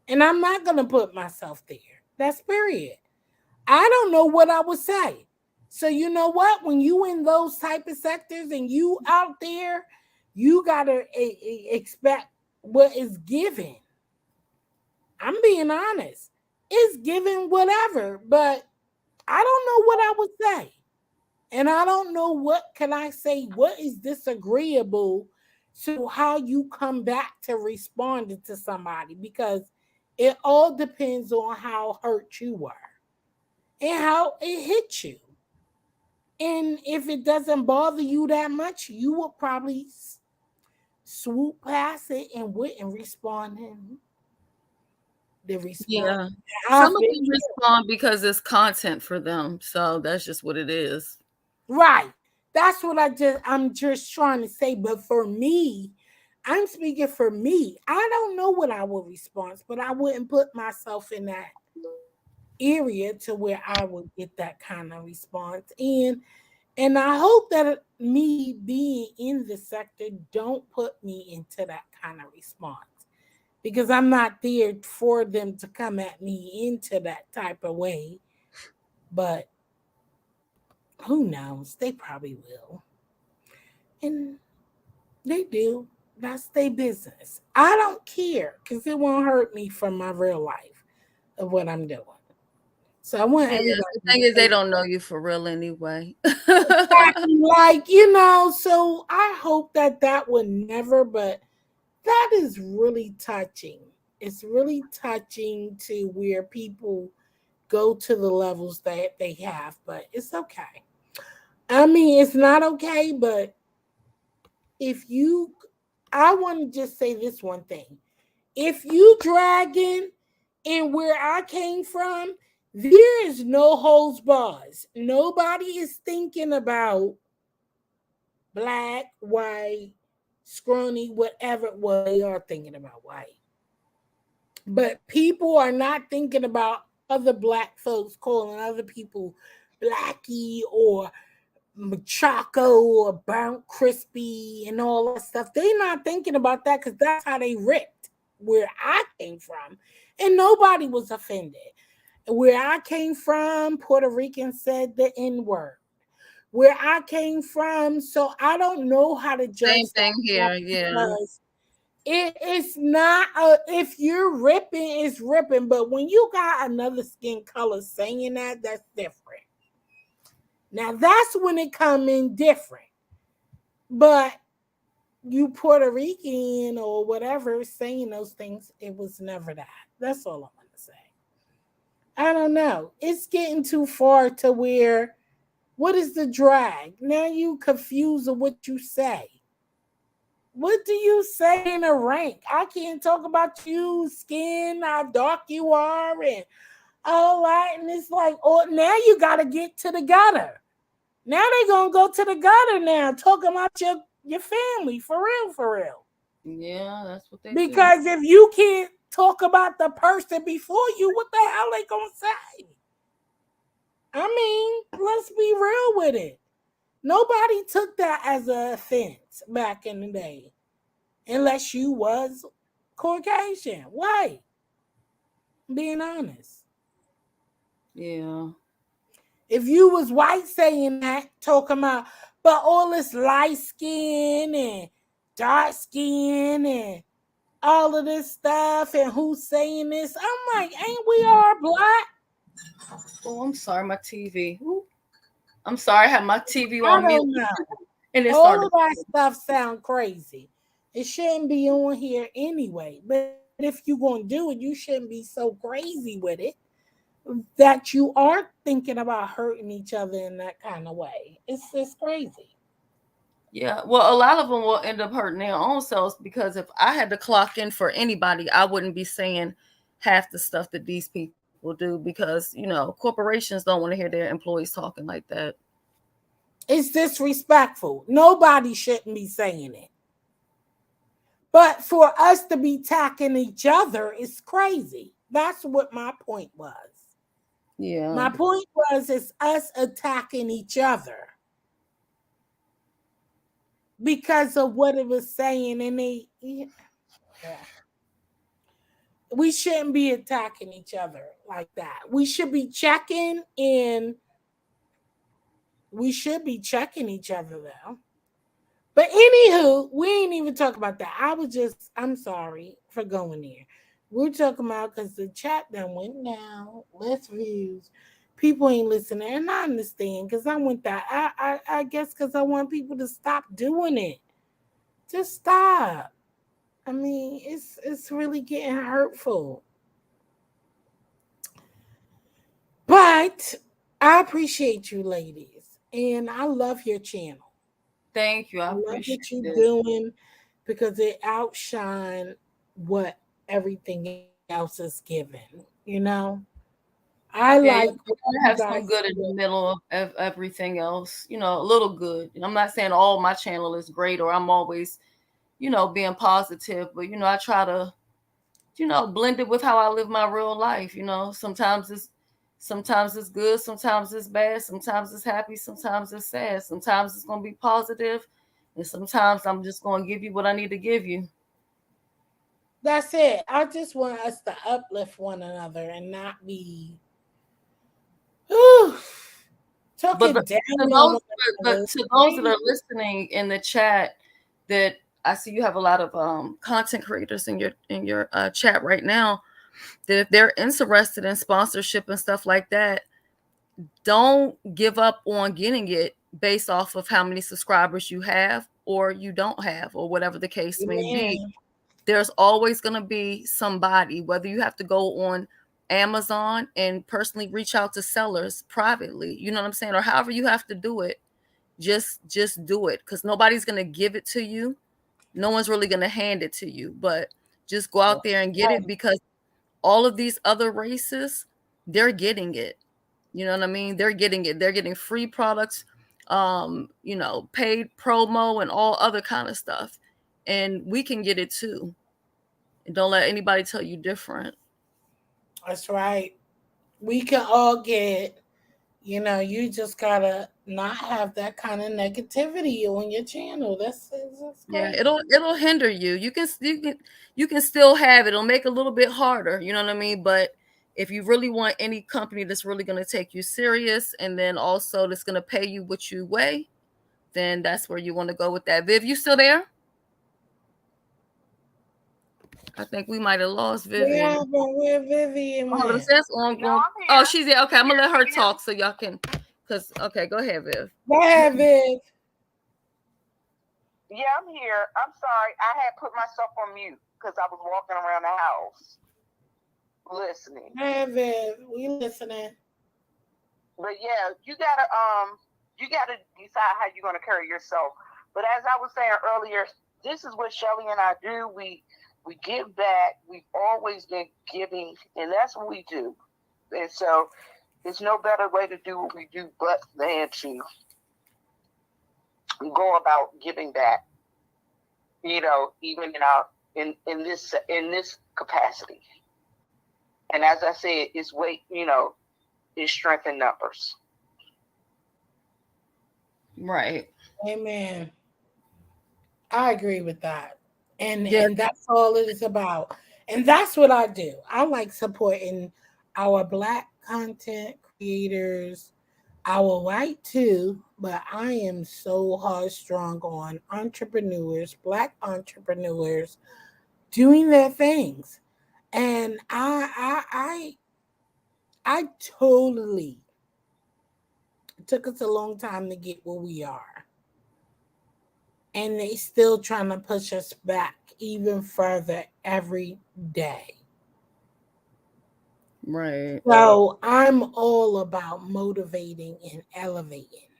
And I'm not going to put myself there. That's period. I don't know what I would say. So you know what? When you in those type of sectors and you out there, you got to expect what is given. I'm being honest. It's given whatever, but I don't know what I would say. And I don't know what can I say. What is disagreeable to how you come back to responding to somebody? Because it all depends on how hurt you were and how it hit you. And if it doesn't bother you that much, you will probably swoop past it and wouldn't respond. Yeah. Some of them respond because it's content for them. So that's just what it is. Right. That's what I'm just trying to say. But for me, I'm speaking for me. I don't know what I would respond, but I wouldn't put myself in that area to where I would get that kind of response. And I hope that me being in the sector don't put me into that kind of response because I'm not there for them to come at me into that type of way. But who knows? They probably will. And they do. That's their business. I don't care because it won't hurt me from my real life of what I'm doing. So I want Yeah, everybody the to thing is, they take don't know you for real anyway. exactly like, you know, so I hope that that would never, but that is really touching. It's really touching to where people go to the levels that they have, but it's okay. I mean, it's not okay, but if you, I want to just say this one thing. If you dragging in where I came from, there is no holds bars. Nobody is thinking about black, white, scrawny, whatever. Well, they are thinking about white. But people are not thinking about other black folks calling other people blackie or machaco or burnt crispy and all that stuff. They're not thinking about that because that's how they ripped where I came from. And nobody was offended. Where I came from, Puerto Rican said the N word. Where I came from, so I don't know how to Same judge that thing here. Yeah. because it's not if you're ripping, it's ripping. But when you got another skin color saying that, that's different. Now that's when it come in different. But you Puerto Rican or whatever saying those things, it was never that. That's all I want to say. I don't know. It's getting too far to where what is the drag? Now you confused of what you say. What do you say in a rank? I can't talk about you, skin, how dark you are, and all that. And it's like, oh, now you got to get to the gutter. Now they gonna go to the gutter now, talking about your family for real, for real. Yeah, that's what they do. Because if you can't talk about the person before you, what the hell they gonna say? I mean, let's be real with it. Nobody took that as an offense back in the day, unless you was Caucasian. Why? Being honest. Yeah. If you was white saying that, talking about, but all this light skin and dark skin and all of this stuff and who's saying this, I'm like, ain't we all black? Oh, I'm sorry, my TV. Ooh. I'm sorry, I have my TV I on mute. don't know. And it All started. of that stuff sound crazy. It shouldn't be on here anyway. But if you're going to do it, you shouldn't be so crazy with it that you are thinking about hurting each other in that kind of way. It's just crazy. Yeah, well, a lot of them will end up hurting their own selves because if I had to clock in for anybody, I wouldn't be saying half the stuff that these people do because, you know, corporations don't want to hear their employees talking like that. It's disrespectful. Nobody shouldn't be saying it. But for us to be attacking each other is crazy. That's what my point was. Yeah. My point was it's us attacking each other because of what it was saying, and we shouldn't be attacking each other like that. We should be checking in. We should be checking each other though. But anywho, we ain't even talk about that. I'm sorry for going there. We're talking about because the chat done went down, less views. People ain't listening, and I understand because I went that. I guess because I want people to stop doing it. Just stop. I mean, it's really getting hurtful. But I appreciate you, ladies, and I love your channel. Thank you. I love appreciate what you're it. doing because it outshine what everything else is given. You know, I Yeah, like you gotta have some good in the middle of everything else. You know, a little good. And I'm not saying all my channel is great or I'm always, you know, being positive, but you know, I try to, you know, blend it with how I live my real life. You know, sometimes Sometimes it's good, sometimes it's bad, sometimes it's happy, sometimes it's sad, sometimes it's going to be positive, and sometimes I'm just going to give you what I need to give you. That's it. I just want us to uplift one another and not be talking But down to on those, one but another. to those that are listening in the chat, that I see you have a lot of content creators in your chat right now, that if they're interested in sponsorship and stuff like that, don't give up on getting it based off of how many subscribers you have or you don't have, or whatever the case may be. There's always going to be somebody, whether you have to go on Amazon and personally reach out to sellers privately, you know what I'm saying, or however you have to do it, just do it, because nobody's going to give it to you. No one's really going to hand it to you, but just go out there and get it, because all of these other races, they're getting it. You know what I mean? They're getting it. They're getting free products, you know, paid promo and all other kind of stuff. And we can get it too. And don't let anybody tell you different. That's right. We can all get, you know, you just gotta not have that kind of negativity on your channel. That's yeah, it'll hinder you. You can still have it. It'll make it a little bit harder, you know what I mean? But if you really want any company that's really going to take you serious, and then also that's going to pay you what you weigh, then that's where you want to go with that. Viv, you still there? I think we might have lost Vivian. Yeah, but where Vivian went? It says ongoing. Oh, she's there. Okay, I'm gonna let her talk so y'all can. Okay, go ahead, Viv. Go ahead, Viv. Yeah, I'm here. I'm sorry. I had put myself on mute because I was walking around the house listening. Hey, Viv, we listening. But yeah, you gotta decide how you're gonna carry yourself. But as I was saying earlier, this is what Shelly and I do. We give back. We've always been giving, and that's what we do. And so there's no better way to do what we do but than to go about giving back. You know, even in this capacity. And as I said, it's it's strength in numbers. Right. Amen. I agree with that. And that's all it is about. And that's what I do. I like supporting our Black content creators, our white too, but I am so hard strong on entrepreneurs, Black entrepreneurs doing their things. And I totally, it took us a long time to get where we are. And they still trying to push us back even further every day. Right. So I'm all about motivating and elevating.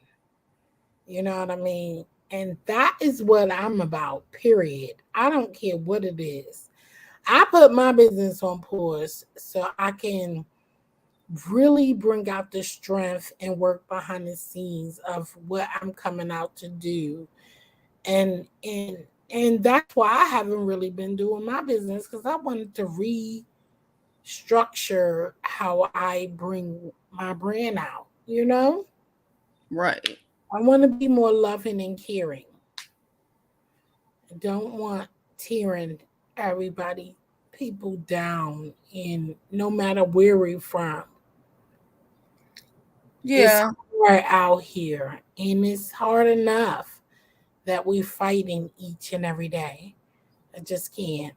You know what I mean? And that is what I'm about, period. I don't care what it is. I put my business on pause so I can really bring out the strength and work behind the scenes of what I'm coming out to do. And that's why I haven't really been doing my business, because I wanted to restructure how I bring my brand out, you know? Right. I want to be more loving and caring. I don't want tearing people down, and no matter where we're from. Yeah. It's hard out here, and it's hard enough that we're fighting each and every day. I just can't.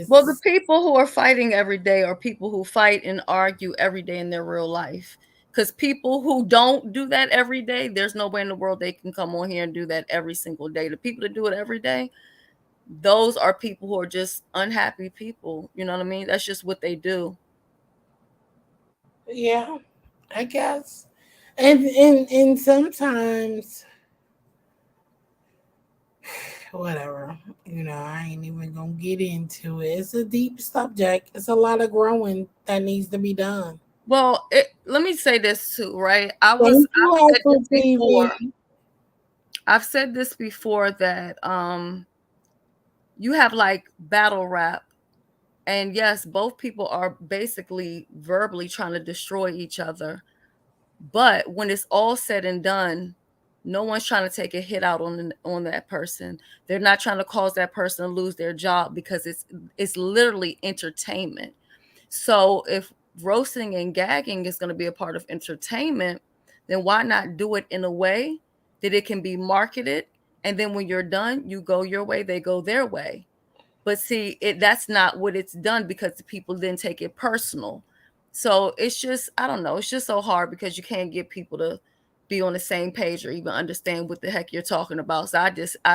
Well, the people who are fighting every day are people who fight and argue every day in their real life. Because people who don't do that every day, there's no way in the world they can come on here and do that every single day. The people that do it every day, those are people who are just unhappy people. You know what I mean? That's just what they do. Yeah, I guess. And sometimes, whatever, you know, I ain't even gonna get into it. It's a deep subject. It's a lot of growing that needs to be done. Well, let me say this too, right? I've said this before that you have like battle rap And yes, both people are basically verbally trying to destroy each other. But when it's all said and done, no one's trying to take a hit out on that person. They're not trying to cause that person to lose their job, because it's literally entertainment. So if roasting and gagging is going to be a part of entertainment, then why not do it in a way that it can be marketed, and then when you're done, you go your way, they go their way. But see, that's not what it's done, because the people then take it personal. So it's just, I don't know, it's just so hard, because you can't get people to be on the same page or even understand what the heck you're talking about. So I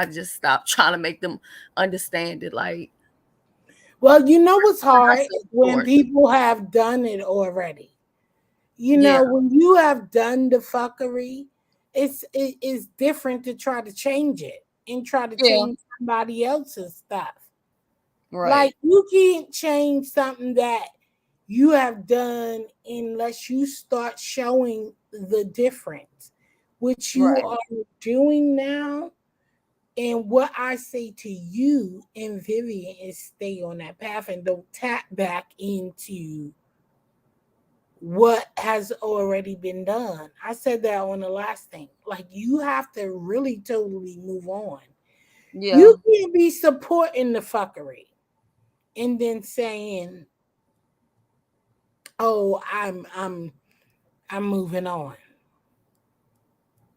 just stopped trying to make them understand it. Like, well, you know what's hard? When people have done it already. You know, when you have done the fuckery, it's different to try to change it and try to change somebody else's stuff. Right. Like, you can't change something that you have done unless you start showing the difference, which you are doing now. And what I say to you and Vivian is stay on that path and don't tap back into what has already been done. I said that on the last thing. Like, you have to really totally move on. Yeah. You can't be supporting the fuckery and then saying, "Oh, I'm moving on."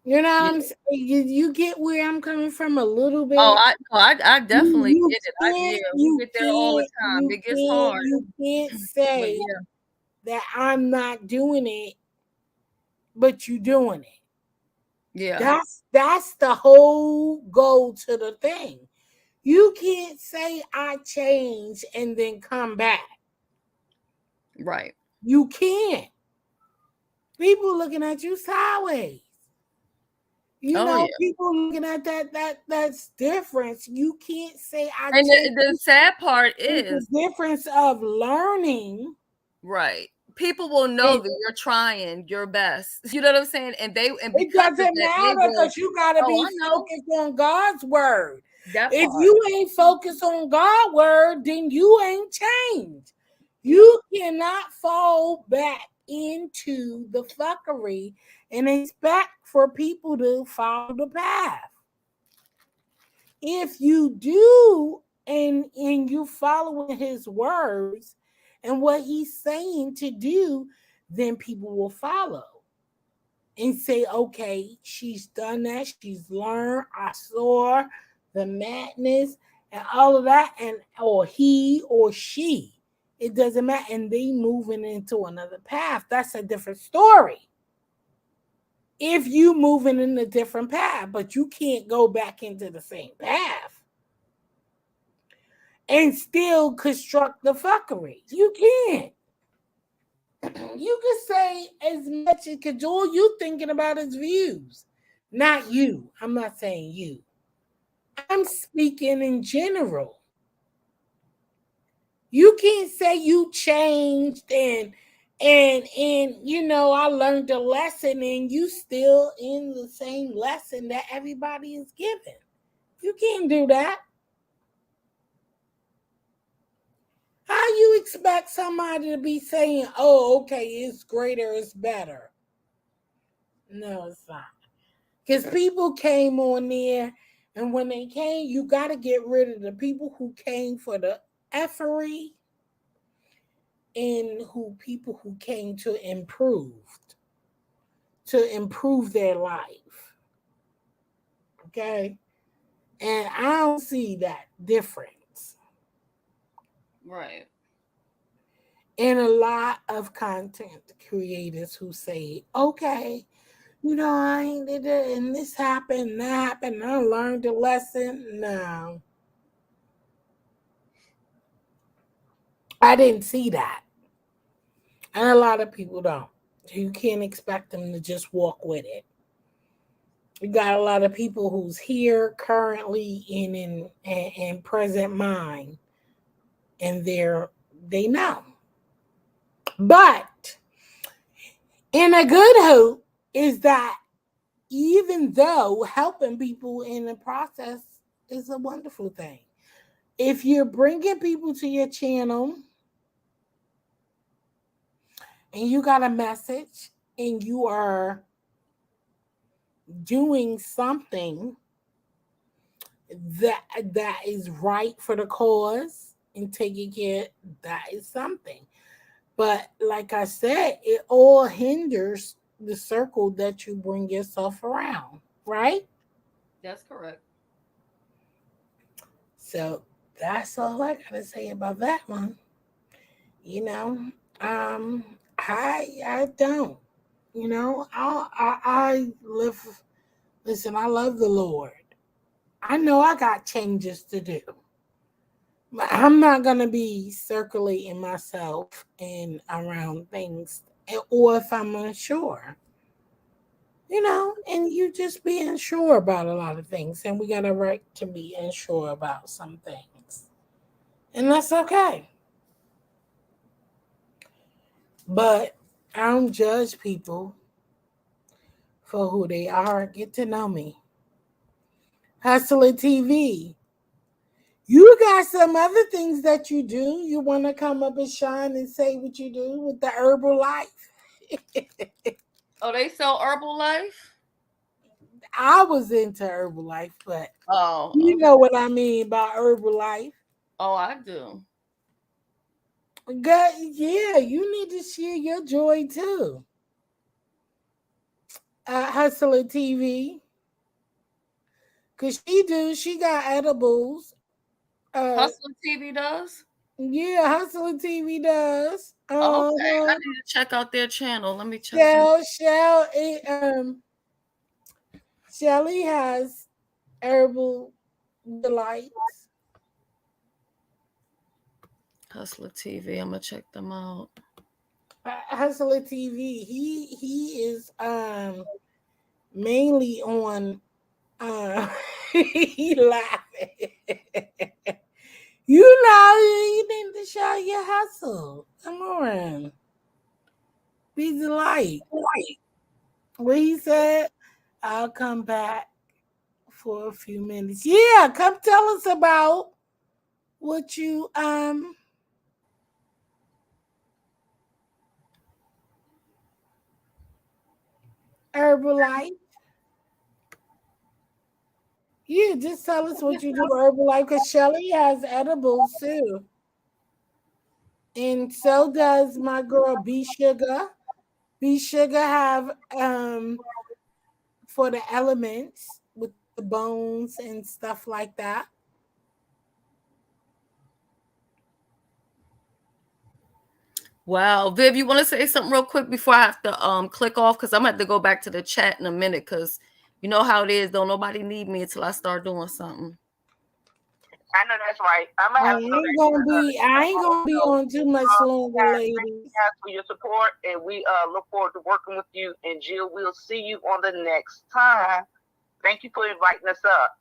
You know what I'm saying? You get where I'm coming from a little bit. Oh, I definitely get it. We get there all the time. It gets hard. You can't say that I'm not doing it, but you doing it. Yeah. That's the whole goal to the thing. You can't say I change and then come back. Right. You can't. People looking at you sideways. You know, people looking at that's difference. You can't say I and change. The sad part is the difference of learning. Right. People will know that you're trying your best. You know what I'm saying? And it doesn't matter, because you gotta be focused on God's word. If you ain't focused on God's word, then you ain't changed. You cannot fall back into the fuckery and expect for people to follow the path. If you do, and you following his words and what he's saying to do, then people will follow and say, okay, she's done that, she's learned, I saw the madness and all of that, and or he or she, it doesn't matter, and they moving into another path. That's a different story. If you moving in a different path, but you can't go back into the same path and still construct the fuckery. You can't. You can say as much as, because all you thinking about is views, not you. I'm not saying you. I'm speaking in general. You can't say you changed and you know, I learned a lesson and you still in the same lesson that everybody is given. You can't do that. How you expect somebody to be saying, oh, okay, it's greater, it's better? No, it's not. Because people came on there, and when they came, you got to get rid of the people who came for the effery and people who came to improve their life. Okay? And I don't see that difference. Right. And a lot of content creators who say, okay, you know, I ain't did it, and this happened, and that happened, and I learned a lesson. No. I didn't see that. And a lot of people don't. You can't expect them to just walk with it. You got a lot of people who's here currently in present mind, and they know. But in a good hope is that even though helping people in the process is a wonderful thing, if you're bringing people to your channel and you got a message and you are doing something that is right for the cause and taking care, that is something. But like I said, it all hinders the circle that you bring yourself around, right? That's correct. So that's all I gotta say about that one. You know, I don't. You know, I live. Listen, I love the Lord. I know I got changes to do. But I'm not gonna be circulating myself and around things, or if I'm unsure. You know, and you just be unsure about a lot of things, and we got a right to be unsure about some things, and that's okay. But I don't judge people for who they are. Get to know me. Hustler TV. You got some other things that you do. You want to come up and shine and say what you do with the Herbalife. Oh, they sell Herbalife? I was into Herbalife, but Oh, you okay. know what I mean by Herbalife. Oh, I do. God, yeah, you need to share your joy too. Hustler TV, cause she got edibles. Hustler TV does? Yeah, Hustler TV does. Okay, I need to check out their channel. Let me check them. Shelly has herbal delights. Hustler TV. I'm gonna check them out. Hustler TV. He is mainly on he laughing. You know you need to show your hustle. Come on. Be delight. What he said, I'll come back for a few minutes. Yeah, come tell us about what you Herbalife. Yeah, just tell us what you do Herbalife, because Shelly has edibles too. And so does my girl B Sugar. B Sugar have for the elements with the bones and stuff like that. Wow, Viv, you want to say something real quick before I have to click off? Because I'm gonna have to go back to the chat in a minute, because you know how it is. Don't nobody need me until I start doing something. I know that's right. I'm gonna have to go I ain't gonna be on too much longer, ladies. for your support, and we look forward to working with you. And Jill, we'll see you on the next time. Thank you for inviting us up.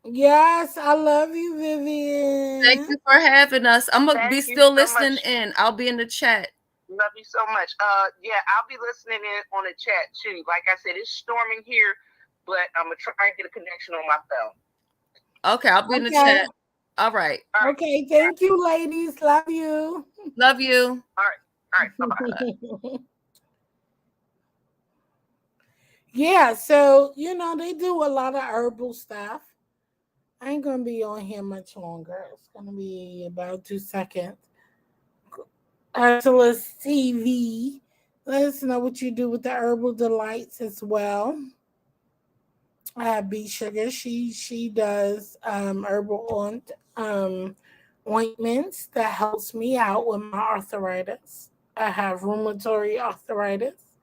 Yes, I love you, Vivian. Thank you for having us. I'm gonna be still so listening much. in. I'll be in the chat. Love you so much. Yeah, I'll be listening in on the chat too. Like I said, it's storming here, but I'm gonna try and get a connection on my phone. Okay, I'll be in the chat. All right. Okay, thank you, ladies. Love you. Love you. All right. Bye-bye. Yeah, so you know they do a lot of herbal stuff. I ain't gonna be on here much longer. It's gonna be about 2 seconds. Ursula's TV. Let us know what you do with the herbal delights as well. B Sugar. She does herbal ointments that helps me out with my arthritis. I have rheumatoid arthritis,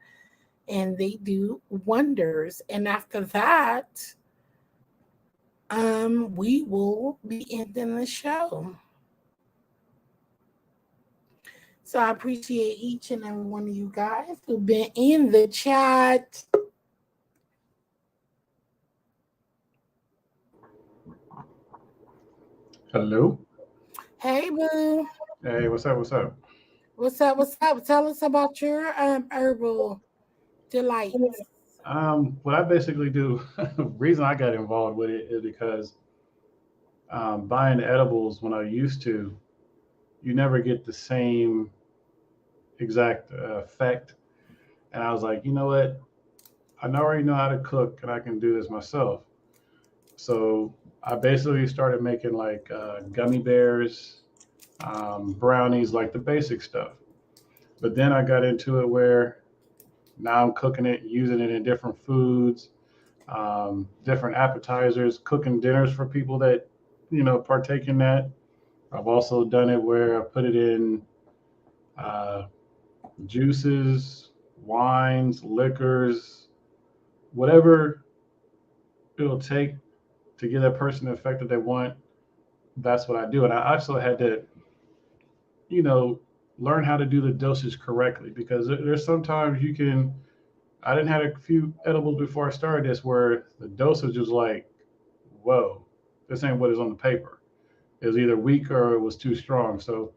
and they do wonders. And after that, we will be ending the show. So I appreciate each and every one of you guys who've been in the chat. Hello. Hey, boo. Hey, what's up? What's up? What's up? What's up? Tell us about your herbal delights. What I basically do, the reason I got involved with it is because buying edibles when I used to, you never get the same exact effect. And I was like, you know what? I already know how to cook and I can do this myself. So I basically started making like gummy bears, brownies, like the basic stuff. But then I got into it where now I'm cooking it, using it in different foods, different appetizers, cooking dinners for people that, partake in that. I've also done it where I put it in uh, juices, wines, liquors, whatever it'll take to give that person the effect that they want. That's what I do. And I also had to, you know, learn how to do the dosage correctly because there's sometimes you can. I didn't have a few edibles before I started this where the dosage was like, whoa, this ain't what is on the paper. It was either weak or it was too strong. So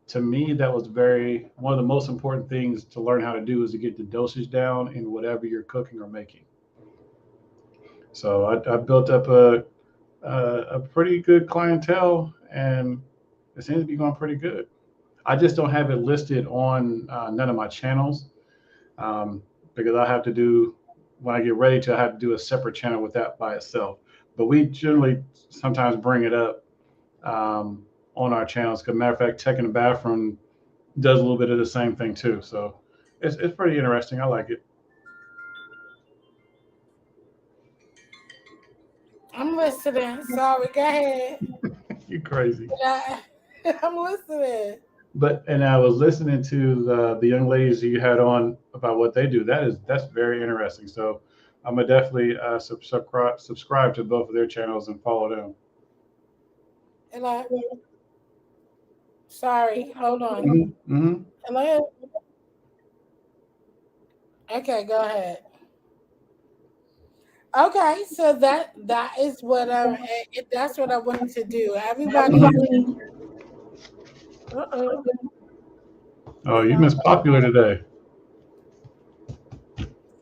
to me, that was very one of the most important things to learn how to do is to get the dosage down in whatever you're cooking or making. So I built up a pretty good clientele, and it seems to be going pretty good. I just don't have it listed on none of my channels because I have to do when I get ready to. I have to do a separate channel with that by itself. But we generally sometimes bring it up on our channels. Because matter of fact, Tech in the Bathroom does a little bit of the same thing too. So it's pretty interesting. I like it. I'm listening. Sorry, go ahead. You crazy. Yeah, I'm listening. But and I was listening to the young ladies you had on about what they do. That's very interesting. So I'm gonna definitely subscribe to both of their channels and follow them. And sorry, hold on. Hmm. Hello. Okay, go ahead. Okay, so that is what that's what I wanted to do. Everybody, uh-oh, Oh, you sound, Miss Popular today.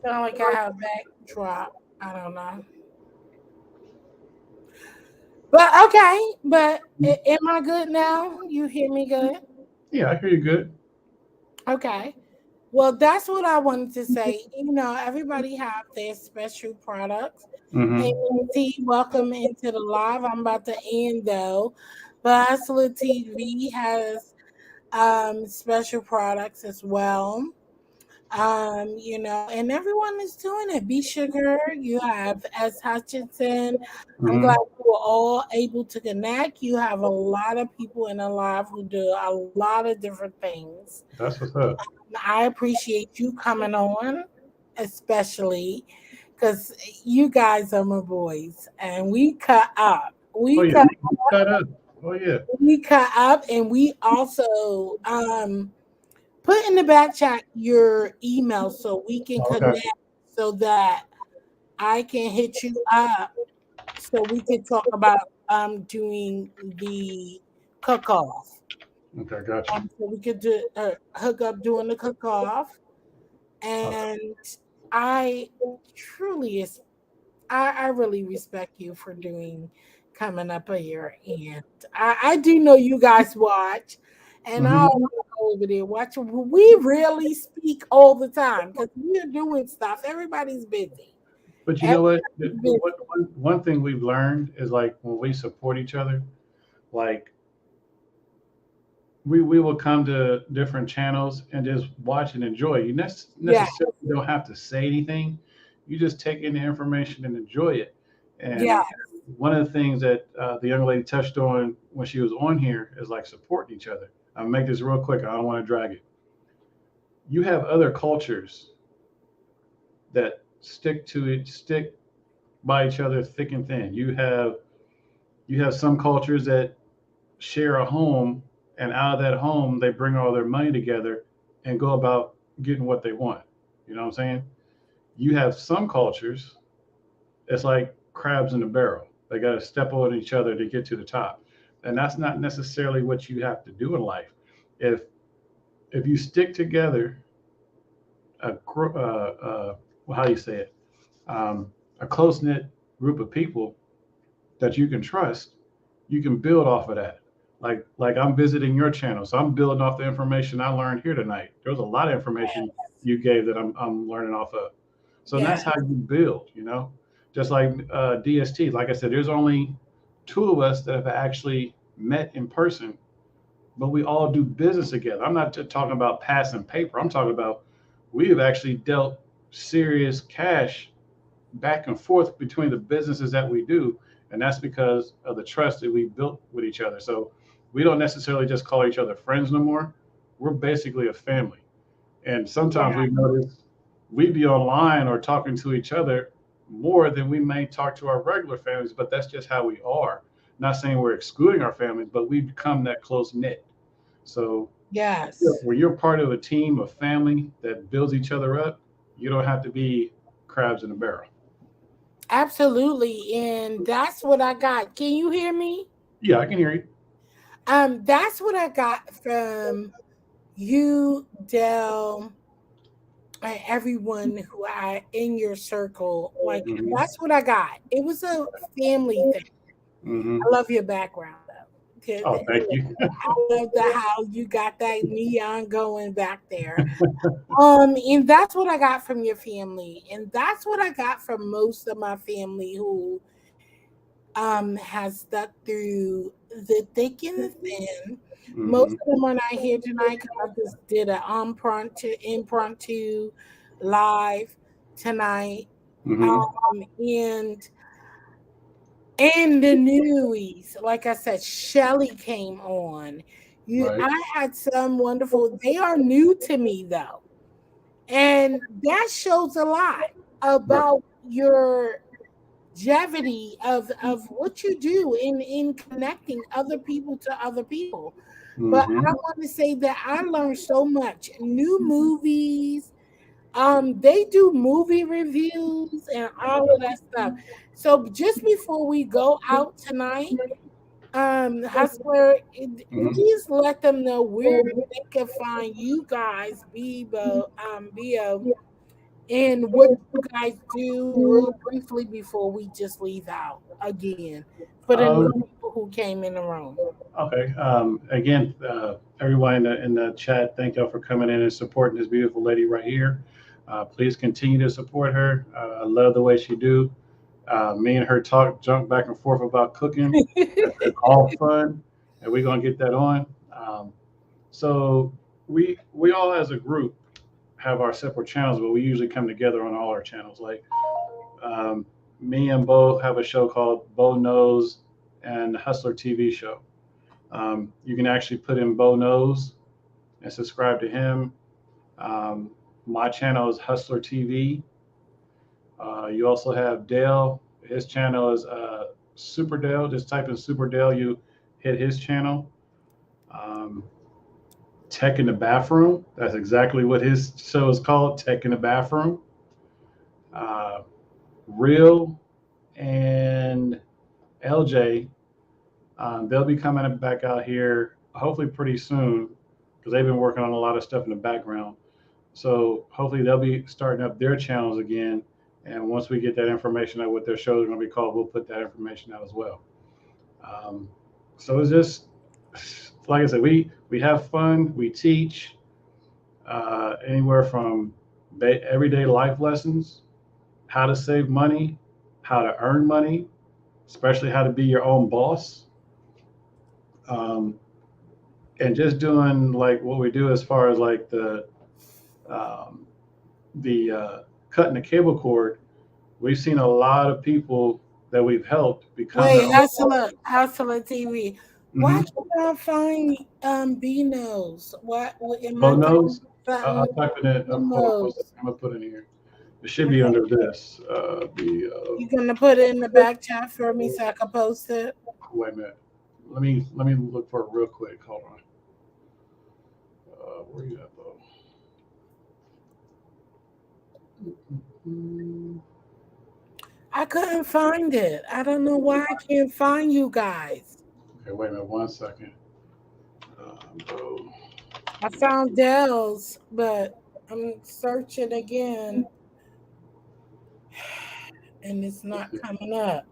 sound like I have backdrop. I don't know, but okay. But am I good now? You hear me good? Yeah, I hear you good. Okay. Well, that's what I wanted to say. Everybody have their special products. Hey, Hmm. T, welcome into the live. I'm about to end though, but Hustler TV has special products as well. And everyone is doing it. B Sugar, you have S. Hutchinson. I'm glad Hmm. you were all able to connect. You have a lot of people in the live who do a lot of different things. That's what's up. I appreciate you coming on, especially because you guys are my boys, and we cut up. Oh We yeah, cut, we cut up. Oh yeah. we cut up, and we also put in the back chat your email so we can Okay. connect, so that I can hit you up, so we can talk about doing the cook off. Okay, got you. So we could do hook up doing the cook off. Okay. And I truly is I really respect you for doing coming up here. And I do know you guys watch, and I'll Hmm. go over there watch. We really speak all the time because we're doing stuff. Everybody's busy. But you know what? Everybody's busy. One thing we've learned is like when we support each other, like we will come to different channels and just watch and enjoy. You Yeah, necessarily don't have to say anything. You just take in the information and enjoy it. yeah, And one of the things that the young lady touched on when she was on here is like supporting each other. I'll make this real quick. I don't want to drag it. You have other cultures that stick by each other thick and thin. You have some cultures that share a home, and out of that home they bring all their money together and go about getting what they want. You know what I'm saying? You have some cultures, it's like crabs in a barrel. They got to step on each other to get to the top, and that's not necessarily what you have to do in life. If you stick together, how do you say it, a close knit group of people that you can trust, you can build off of that. Like I'm visiting your channel, so I'm building off the information I learned here tonight. There was a lot of information you gave that I'm learning off of. So Yeah. that's how you build, just like DST. Like I said, there's only two of us that have actually met in person, but we all do business together. I'm not just talking about passing paper. I'm talking about we have actually dealt serious cash back and forth between the businesses that we do. And that's because of the trust that we built with each other. So we don't necessarily just call each other friends no more. We're basically a family. And sometimes we've noticed we be online or talking to each other more than we may talk to our regular families, but that's just how we are. Not saying we're excluding our families, but we've become that close knit. So Yes. when you're part of a team, a family that builds each other up, you don't have to be crabs in a barrel. Absolutely. And that's what I got. Can you hear me? Yeah, I can hear you. That's what I got from you, Del, and everyone who are in your circle. Like, that's what I got. It was a family thing. I love your background, though. Oh, thank you. I love how you got that neon going back there. And that's what I got from your family. And that's what I got from most of my family who has stuck through the thick and the thin. Most of them are not here tonight because I just did an impromptu live tonight. And the newies, like I said, Shelly came on. I had some wonderful. They are new to me though, and that shows a lot about your longevity of what you do in connecting other people to other people. But I want to say that I learned so much. New movies. They do movie reviews and all of that stuff. So just before we go out tonight, Hustler, please let them know where they can find you guys, Bebo, and what you guys do real briefly before we just leave out again for the new people who came in the room. Okay. Again, everyone in the chat, thank y'all for coming in and supporting this beautiful lady right here. Please continue to support her. I love the way she do. Me and her jump back and forth about cooking. It's all fun, and we're gonna get that on. So we all as a group have our separate channels, but we usually come together on all our channels. Like me and Bo have a show called Bo Knows and Hustler TV show. You can actually put in Bo Knows and subscribe to him. My channel is Hustler TV. You also have Dale. His channel is Super Dale. Just type in Super Dale. You hit his channel. Tech in the Bathroom. That's exactly what his show is called, Tech in the Bathroom. Real and LJ, they'll be coming back out here hopefully pretty soon because they've been working on a lot of stuff in the background. So hopefully they'll be starting up their channels again. And once we get that information out what their shows are going to be called, we'll put that information out as well. So it's just, like I said, we have fun, we teach anywhere from everyday life lessons, how to save money, how to earn money, especially how to be your own boss. And just doing like what we do as far as like the cutting the cable cord. We've seen a lot of people that we've helped become. Wait, Hustler TV. Why can't I find B Knows? What Bo Knows? I'll type it in. I'm gonna put it in here. It should be under this. You gonna put it in the back chat for me so I can post it? Wait a minute. Let me look for it real quick. Hold on. Where you at, Bo? I couldn't find it. I don't know why I can't find you guys. Okay, wait a minute. 1 second. I found Dell's, but I'm searching again, and it's not coming up.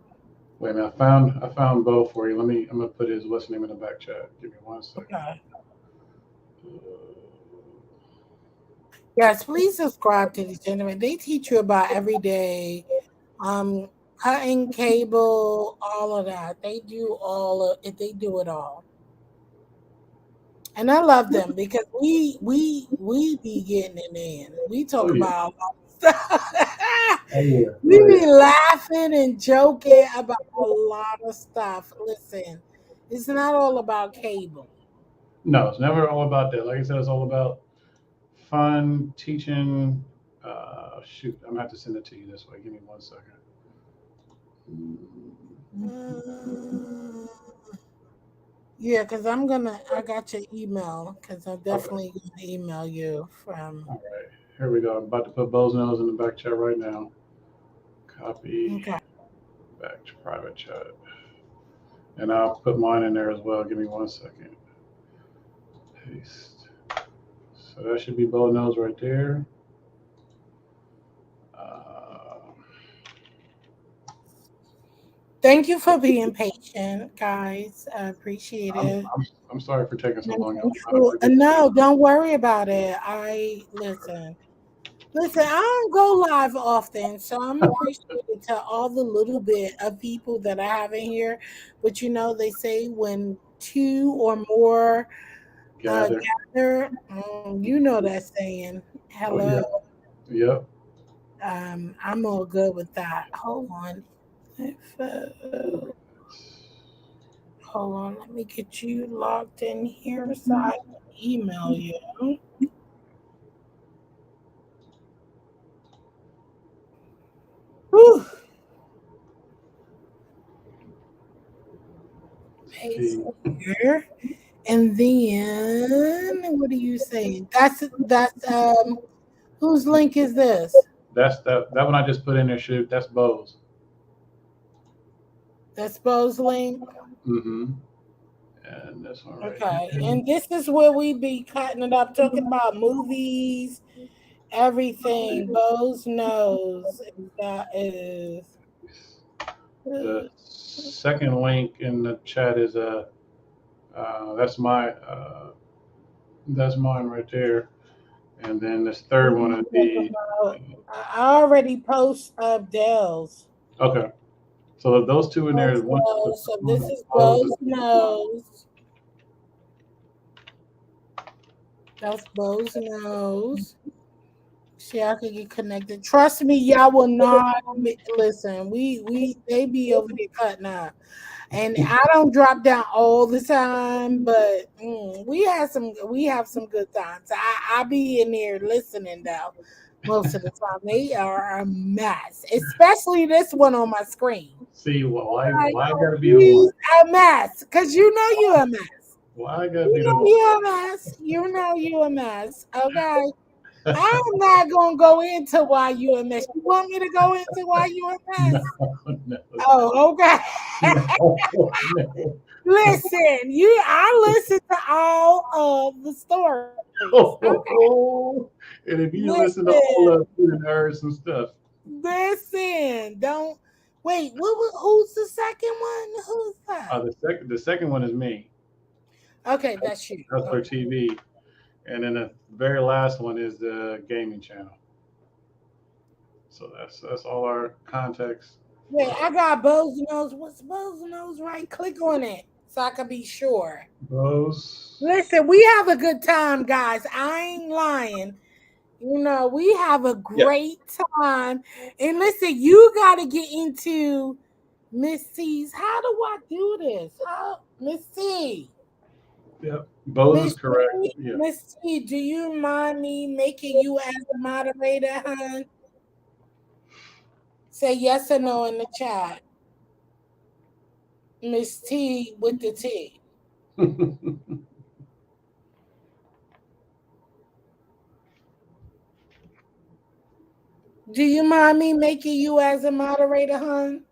Wait a minute, I found Bo for you. I'm gonna put his what's name in the back chat. Give me 1 second. Okay. Yes, please subscribe to the gentleman. They teach you about everyday cutting cable, all of that. They do all of it, they do it all. And I love them because we be getting it in. We talk about a lot of stuff. We be laughing and joking about a lot of stuff. Listen, it's not all about cable. No, it's never all about that. Like I said, it's all about fun, teaching. Shoot, I'm gonna have to send it to you this way. Give me 1 second. Yeah, because I got your email because I'm definitely gonna email you from. All right, here we go. I'm about to put Bo's nose in the back chat right now. Copy. Okay. Back to private chat. And I'll put mine in there as well. Give me 1 second. Paste. So that should be Bo nose right there. Thank you for being patient, guys. I appreciate it. I'm sorry for taking so long. No, don't worry about it. Listen, I don't go live often, so I'm appreciative to all the little bit of people that I have in here. But they say when two or more gather, you know that saying. Hello. Oh, yeah. Yep. I'm all good with that. Hold on. Hold on, let me get you logged in here so I can email you. Whew. Paste here. And then what are you saying? That's whose link is this? That's that one I just put in there, shoot. That's Bo's. That's Bo's link. Mm-hmm. And this one right Okay. here. And this is where we be cutting it up, talking about movies, everything. Bo's nose. That is the second link in the chat is that's mine right there. And then this third one would be I already post Dell's. Okay. So those two in there is one. So this is Bo's nose. That's Bo's nose. See, I could get connected. Trust me, y'all will not listen. They be over there cutting up, and I don't drop down all the time, but we have some good times. I be in there listening though. Most of the time, they are a mess, especially this one on my screen. See, why gotta be a mess? Because you're a mess. Why I gotta be you're a mess. You're a mess. Okay. I'm not gonna go into why you're a mess. You want me to go into why you're a mess? No. Oh, okay. No. Listen, I listen to all of the stories. Okay. And if you listen to all of it, you heard some stuff. Listen, don't wait. Who's the second one? Who's that? The second one is me. Okay, that's you. That's for TV. And then the very last one is the gaming channel. So that's all our context. Wait, I got Bo's nose. What's Bo's nose? Right, click on it so I can be sure. Bo's. Listen, we have a good time, guys. I ain't lying. We have a great time. And listen, you got to get into Miss C's. How do I do this? Miss C? Yep, Bo's is correct. Yeah. Miss C, do you mind me making you as a moderator, hon? Say yes or no in the chat. Miss T with the T. Do you mind me making you as a moderator, hon?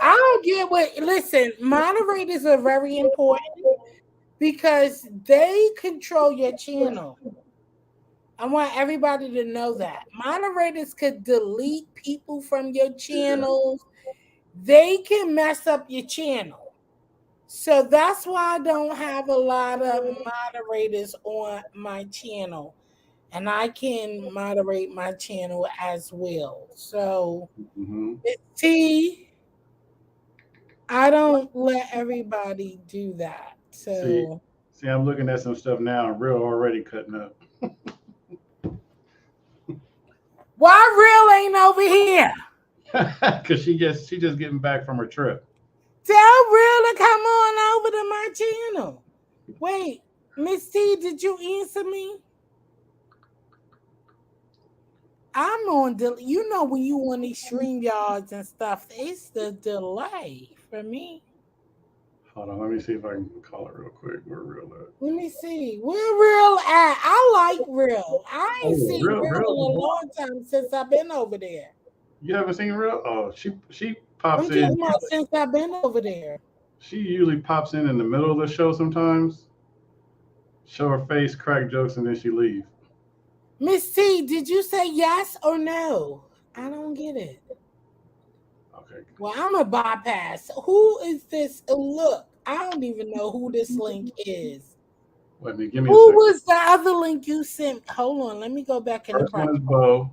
I don't get listen, moderators are very important because they control your channel. I want everybody to know that. Moderators could delete people from your channels. they can mess up your channel. So that's why I don't have a lot of moderators on my channel. And I can moderate my channel as well. So, see, I don't let everybody do that. So, see, I'm looking at some stuff now, and Real already cutting up. why Real ain't over here? Because she just getting back from her trip. Tell Real to come on over to my channel. Wait, Miss T, did you answer me? I'm on you know when you on these StreamYards and stuff, it's the delay for me. Hold on, let me see if I can call it real quick. Where Real at? Let me see. Where Real at? I like Real. I ain't seen Real in a long time since I've been over there. You haven't seen Real? Oh, she pops I'm in. talking about since I've been over there. She usually pops in the middle of the show sometimes, show her face, crack jokes, and then she leaves. Miss T, did you say yes or no? I don't get it. Okay. Well, I'm a bypass. Who is this? Look, I don't even know who this link is. Wait a minute, give me who was the other link you sent? Hold on, let me go back in the first one is Bo.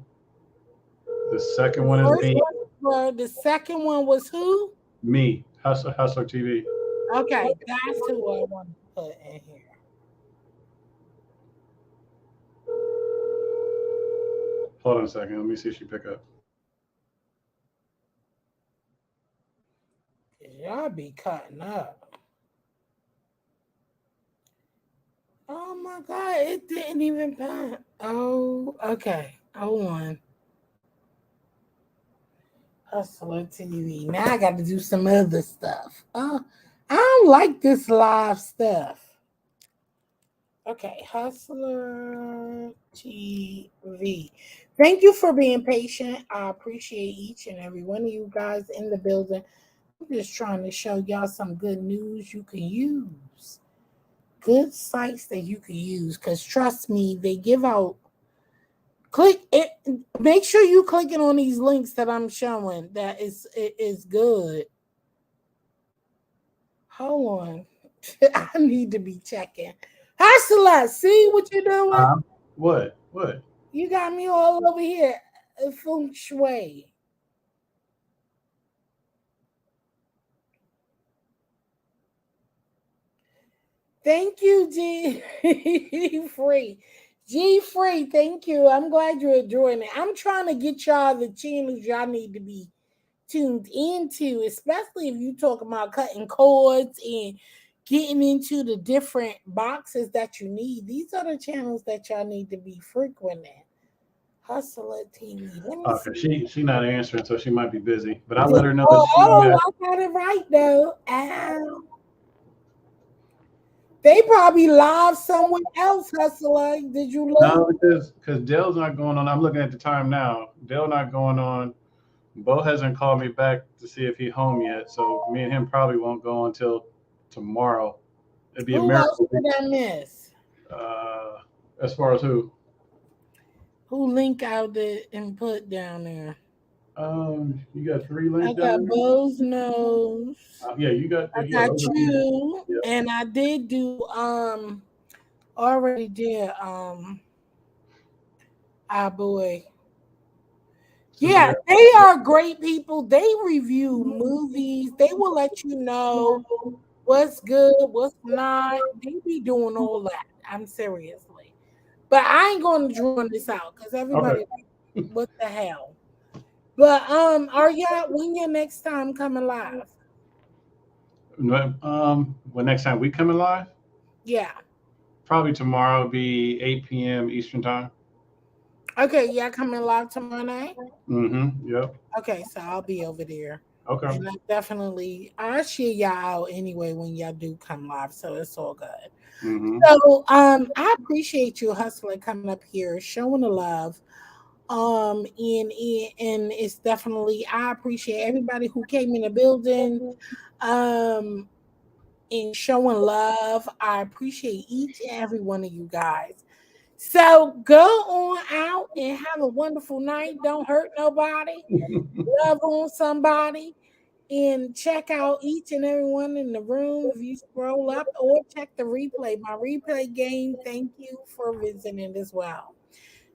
The second one is me. The second one was who? Me. Hustler TV. Okay, that's who I want to put in here. Hold on a second. Let me see if she pick up. Y'all be cutting up. Oh my God, it didn't even pass. Oh, okay. Hold on. Hustler TV. Now I got to do some other stuff. I don't like this live stuff. Okay, Hustler TV. Thank you for being patient. I appreciate each and every one of you guys in the building. I'm just trying to show y'all some good news you can use. Good sites that you can use. Because trust me, they give out. Click it. Make sure you clicking on these links that I'm showing. That is good. Hold on. I need to be checking. Hustler, see what you're doing? What? You got me all over here. Feng shui. Thank you, G Free. G Free, thank you. I'm glad you're enjoying it. I'm trying to get y'all the channels y'all need to be tuned into, especially if you talk about cutting cords and getting into the different boxes that you need. These are the channels that y'all need to be frequenting. Hustler TV. Okay, she not answering, so she might be busy. But I'll let her know. I got it right though. Ow. They probably live somewhere else, Hustler. Did you look? No, because Dale's not going on. I'm looking at the time now. Dale not going on. Bo hasn't called me back to see if he's home yet, so me and him probably won't go until tomorrow. It'd be a miracle. Who else did I miss? As far as who? Who link out the and put down there? You got 3 links. I got Bo's Nose. Yeah, you got. I got you, yeah. And I did do already did our boy. Yeah, they are great people. They review movies. They will let you know what's good, what's not. They be doing all that. I'm seriously. But I ain't going to draw this out because everybody like, what the hell? But are y'all when your next time coming live? When next time we coming live? Yeah. Probably tomorrow be 8 p.m. Eastern time. Okay, y'all coming live tomorrow night? Yep. Okay, so I'll be over there. Okay. And I'll share y'all out anyway when y'all do come live, so it's all good. So I appreciate you, Hustler, coming up here, showing the love. And it's definitely I appreciate everybody who came in the building and showing love. I appreciate each and every one of you guys. So go on out and have a wonderful night. Don't hurt nobody. Love on somebody. and check out each and every one in the room if you scroll up, or check the replay. My replay game, thank you for visiting as well.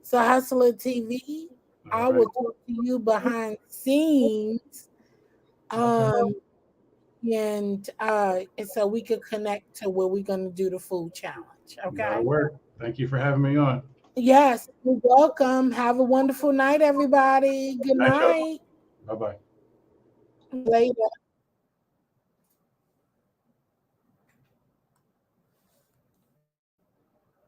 So Hustler TV, I will talk to you behind the scenes. And so we could connect to where we're going to do the food challenge. Okay. That'll work. Thank you for having me on. Yes, you're welcome. Have a wonderful night, everybody. Good night. Bye-bye. Later.